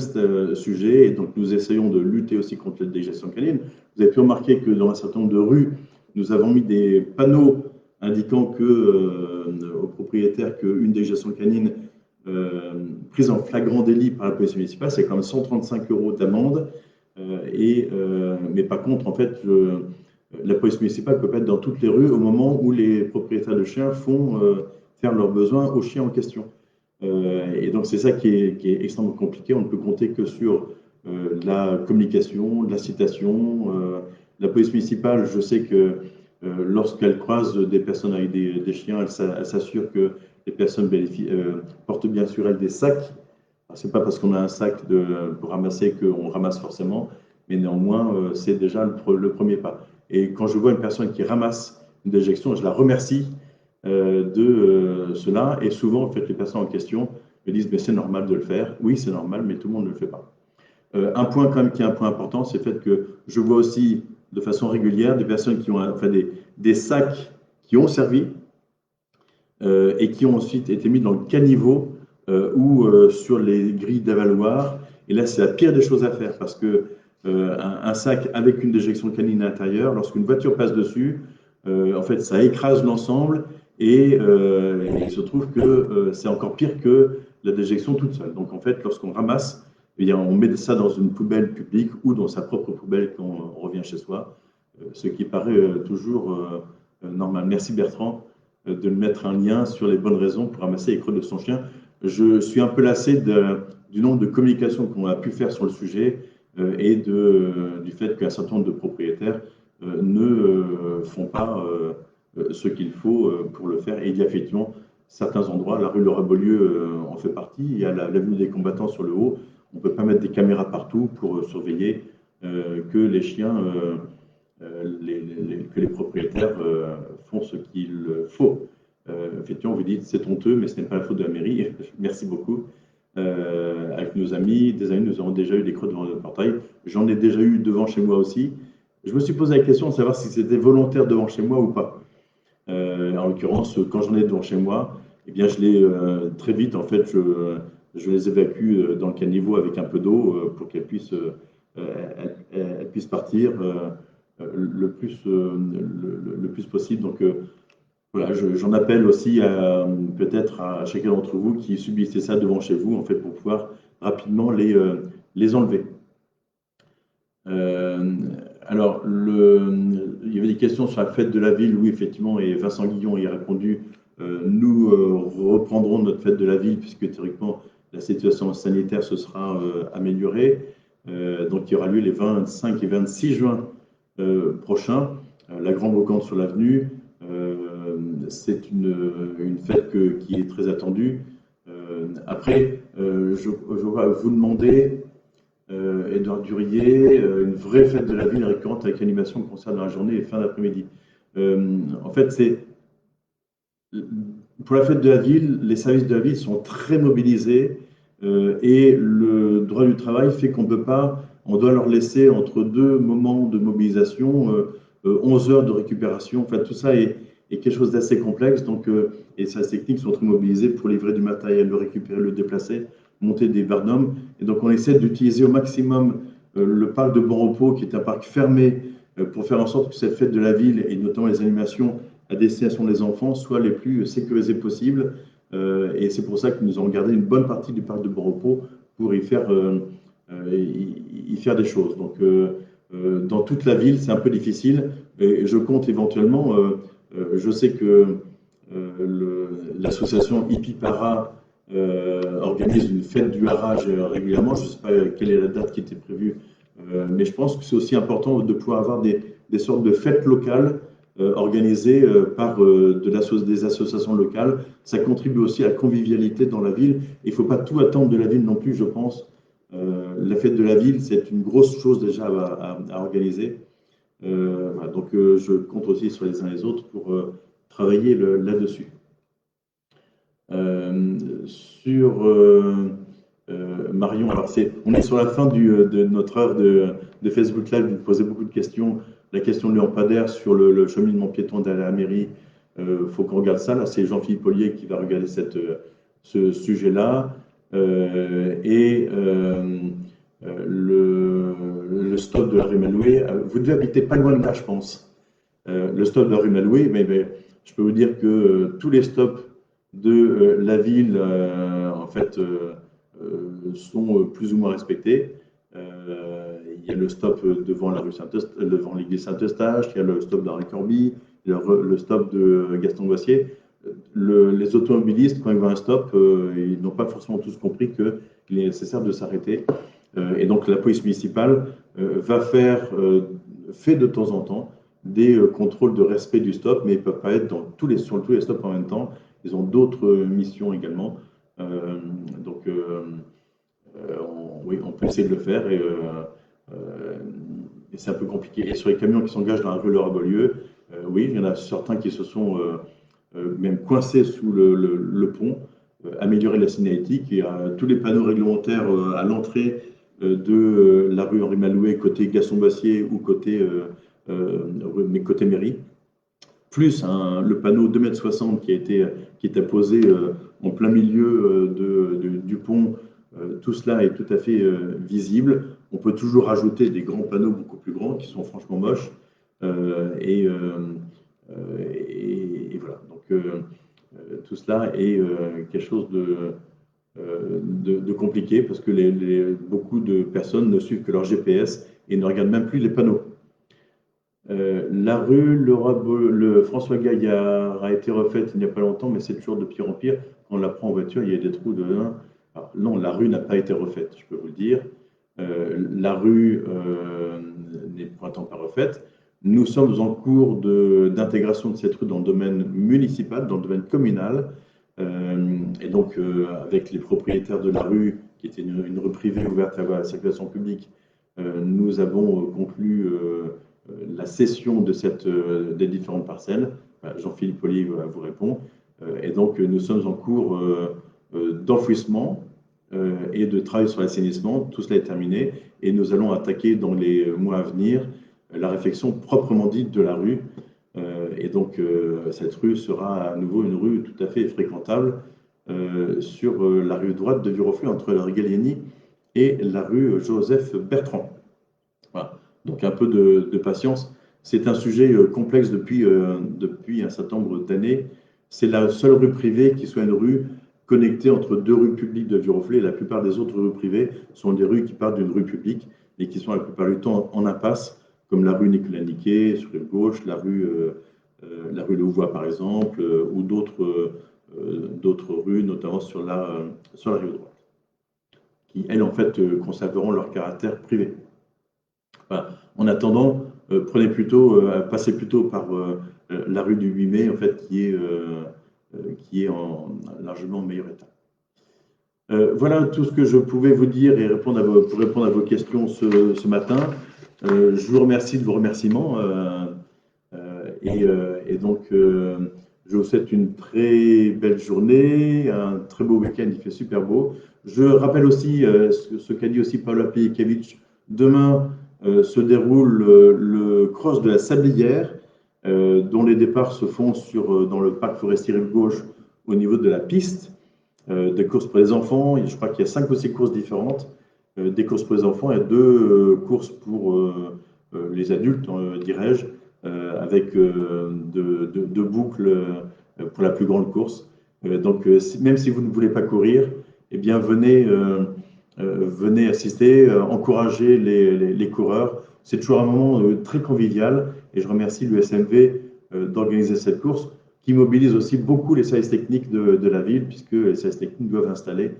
sujet, et donc nous essayons de lutter aussi contre les déjections canines. Vous avez pu remarquer que dans un certain nombre de rues, nous avons mis des panneaux indiquant aux propriétaires qu'une déjection canine prise en flagrant délit par la police municipale, c'est quand même 135 € d'amende, mais par contre, en fait, la police municipale ne peut pas être dans toutes les rues au moment où les propriétaires de chiens font faire leurs besoins aux chiens en question. Et donc, c'est ça qui est extrêmement compliqué. On ne peut compter que sur la communication, la citation. La police municipale, je sais que lorsqu'elle croise des personnes avec des chiens, elle s'assure que les personnes portent bien sur elles des sacs. Ce n'est pas parce qu'on a un sac pour ramasser qu'on ramasse forcément, mais néanmoins, c'est déjà le premier pas. Et quand je vois une personne qui ramasse une déjection, je la remercie de cela. Et souvent, en fait, les personnes en question me disent « mais c'est normal de le faire ». Oui, c'est normal, mais tout le monde ne le fait pas. Un point quand même qui est un point important, c'est le fait que je vois aussi de façon régulière des personnes qui ont des sacs qui ont servi et qui ont ensuite été mis dans le caniveau ou sur les grilles d'avaloir. Et là, c'est la pire des choses à faire parce que un sac avec une déjection canine à l'intérieur, lorsqu'une voiture passe dessus, en fait, ça écrase l'ensemble et il se trouve que c'est encore pire que la déjection toute seule. Donc, en fait, lorsqu'on ramasse, eh bien, on met ça dans une poubelle publique ou dans sa propre poubelle quand on revient chez soi, ce qui paraît toujours normal. Merci Bertrand de mettre un lien sur les bonnes raisons pour ramasser les crottes de son chien. Je suis un peu lassé du nombre de communications qu'on a pu faire sur le sujet et du fait qu'un certain nombre de propriétaires ne font pas ce qu'il faut pour le faire. Et il y a effectivement certains endroits, la rue Laura Beaulieu en fait partie, il y a l'avenue des combattants sur le haut, on ne peut pas mettre des caméras partout pour surveiller que les chiens que les propriétaires font ce qu'il faut. Effectivement, vous dites c'est honteux, mais ce n'est pas la faute de la mairie. Merci beaucoup. Avec nos amis, des amis, nous avons déjà eu des creux devant notre portail. J'en ai déjà eu devant chez moi aussi. Je me suis posé la question de savoir si c'était volontaire devant chez moi ou pas. En l'occurrence, quand j'en ai devant chez moi, eh bien, je les très vite, en fait, je les évacue dans le caniveau avec un peu d'eau pour qu'elles puissent, elles puissent partir le plus possible. Donc, voilà, j'en appelle aussi peut-être à chacun d'entre vous qui subissez ça devant chez vous, en fait, pour pouvoir rapidement les enlever. Alors, il y avait des questions sur la fête de la ville, oui, effectivement, et Vincent Guillon y a répondu. Nous reprendrons notre fête de la ville, puisque théoriquement, la situation sanitaire se sera améliorée. Donc, il y aura lieu les 25 et 26 juin prochains. La Grande Brocante sur l'avenue, c'est une fête qui est très attendue. Après, je vais vous demander, Édouard Durier, une vraie fête de la ville récurrente avec animation, concert dans la journée et fin d'après-midi. En fait, pour la fête de la ville, les services de la ville sont très mobilisés et le droit du travail fait qu'on peut pas, on doit leur laisser entre deux moments de mobilisation 11 heures de récupération. Enfin, tout ça est quelque chose d'assez complexe. Donc, et ces techniques sont très mobilisées pour livrer du matériel, le récupérer, le déplacer, monter des barnums. Et donc, on essaie d'utiliser au maximum le parc de Bon Repos, qui est un parc fermé, pour faire en sorte que cette fête de la ville, et notamment les animations à destination des enfants, soient les plus sécurisées possibles. Et c'est pour ça que nous avons gardé une bonne partie du parc de Bon Repos pour y faire des choses. Donc, dans toute la ville, c'est un peu difficile. Et je compte éventuellement, je sais que l'association Hippie Para organise une fête du harage régulièrement. Je ne sais pas quelle est la date qui était prévue, mais je pense que c'est aussi important de pouvoir avoir des sortes de fêtes locales organisées par des associations locales. Ça contribue aussi à la convivialité dans la ville. Il ne faut pas tout attendre de la ville non plus, je pense. La fête de la ville, c'est une grosse chose déjà à organiser. Voilà, donc je compte aussi sur les uns et les autres pour travailler là-dessus. Sur Marion, alors on est sur la fin de notre heure de Facebook Live. Vous posez beaucoup de questions. La question de lampadaire sur le cheminement piéton derrière la mairie, faut qu'on regarde ça. Là, c'est Jean-Philippe Ollier qui va regarder ce sujet-là. Et le stop de la rue Malouet, vous devez habiter pas loin de là, je pense. Le stop de la rue Malouet, mais je peux vous dire que tous les stops de la ville, en fait, sont plus ou moins respectés. Il y a le stop devant devant l'église Saint-Eustache, il y a le stop d'Henri Corby, le stop de Gaston Boissier. Les automobilistes, quand ils voient un stop, ils n'ont pas forcément tous compris qu'il est nécessaire de s'arrêter. Et donc la police municipale fait de temps en temps des contrôles de respect du stop, mais ils ne peuvent pas être sur tous les stops en même temps. Ils ont d'autres missions également. Donc oui, on peut essayer de le faire et c'est un peu compliqué. Et sur les camions qui s'engagent dans la rue Laura-Beaulieu, oui, il y en a certains qui se sont même coincés sous le pont, améliorer la signalétique. Il y a tous les panneaux réglementaires à l'entrée de la rue Henri Malouet, côté Gaston-Boissier ou côté mairie, plus le panneau 2,60 m qui est apposé en plein milieu du pont. Tout cela est tout à fait visible. On peut toujours rajouter des grands panneaux beaucoup plus grands qui sont franchement moches. Et voilà. Donc tout cela est quelque chose de compliqué parce que beaucoup de personnes ne suivent que leur GPS et ne regardent même plus les panneaux. La rue le François Gaillard a été refaite il n'y a pas longtemps, mais c'est toujours de pire en pire. Quand on la prend en voiture, il y a des trous de... Alors, non, la rue n'a pas été refaite, je peux vous le dire. La rue n'est pour l'instant pas refaite. Nous sommes en cours d'intégration de cette rue dans le domaine municipal, dans le domaine communal. Et donc, avec les propriétaires de la rue, qui était une rue privée ouverte à la circulation publique, nous avons conclu la cession de des différentes parcelles. Jean-Philippe Ollier vous répond. Et donc, nous sommes en cours d'enfouissement et de travail sur l'assainissement. Tout cela est terminé et nous allons attaquer dans les mois à venir la réfection proprement dite de la rue. Et donc, cette rue sera à nouveau une rue tout à fait fréquentable sur la rue droite de Viroflay, entre la rue Gallieni et la rue Joseph Bertrand. Voilà. Donc, un peu de patience. C'est un sujet complexe depuis un certain nombre d'années. C'est la seule rue privée qui soit une rue connectée entre deux rues publiques de Viroflay. La plupart des autres rues privées sont des rues qui partent d'une rue publique et qui sont la plupart du temps en impasse, comme la rue Nicolas-Niquet sur la gauche, la rue Louvois par exemple, ou d'autres rues, notamment sur la rive droite, qui elles en fait conserveront leur caractère privé. Enfin, en attendant, passez plutôt par la rue du 8 mai, en fait, qui est en largement meilleur état. Voilà tout ce que je pouvais vous dire et pour répondre à vos questions ce matin. Je vous remercie de vos remerciements et donc je vous souhaite une très belle journée, un très beau week-end, il fait super beau. Je rappelle aussi ce qu'a dit aussi Paula Pejkiewicz. Demain se déroule le cross de la Sablière, dont les départs se font dans le parc forestier rive gauche au niveau de la piste. Des courses pour les enfants, je crois qu'il y a 5 ou 6 courses différentes, des courses pour les enfants et 2 courses pour les adultes, dirais-je, avec 2 boucles pour la plus grande course. Donc, même si vous ne voulez pas courir, eh bien, venez assister, encourager les coureurs. C'est toujours un moment très convivial et je remercie l'USMV d'organiser cette course qui mobilise aussi beaucoup les services techniques de la ville, puisque les services techniques doivent installer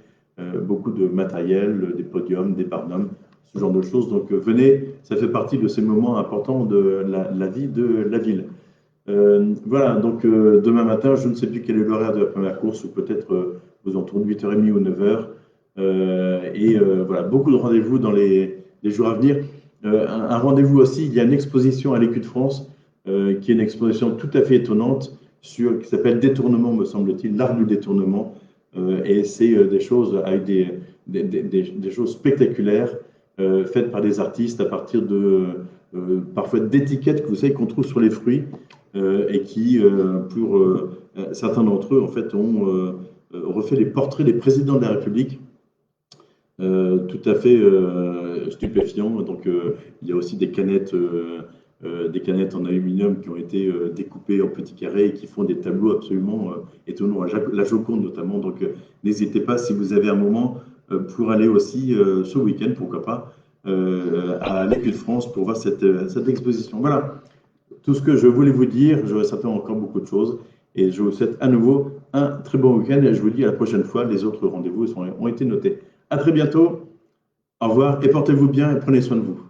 beaucoup de matériel, des podiums, des barnums, ce genre de choses. Donc venez, ça fait partie de ces moments importants de la vie de la ville. Voilà, donc demain matin, je ne sais plus quel est l'horaire de la première course, ou peut-être aux alentours de 8h30 ou 9h. Voilà, beaucoup de rendez-vous dans les jours à venir. Un rendez-vous aussi, il y a une exposition à l'Écu de France, qui est une exposition tout à fait étonnante, qui s'appelle Détournement, me semble-t-il, l'art du détournement. Et c'est des choses avec des choses spectaculaires faites par des artistes à partir parfois d'étiquettes que vous savez qu'on trouve sur les fruits et qui, pour certains d'entre eux, en fait, ont refait les portraits des présidents de la République. Tout à fait stupéfiant. Donc, il y a aussi des canettes en aluminium qui ont été découpées en petits carrés et qui font des tableaux absolument étonnants, la Joconde notamment. Donc, n'hésitez pas, si vous avez un moment, pour aller aussi ce week-end, pourquoi pas, à l'Écu de France pour voir cette exposition. Voilà tout ce que je voulais vous dire. J'aurais certainement encore beaucoup de choses. Et je vous souhaite à nouveau un très bon week-end et je vous dis à la prochaine fois. Les autres rendez-vous ont été notés. À très bientôt. Au revoir et portez-vous bien et prenez soin de vous.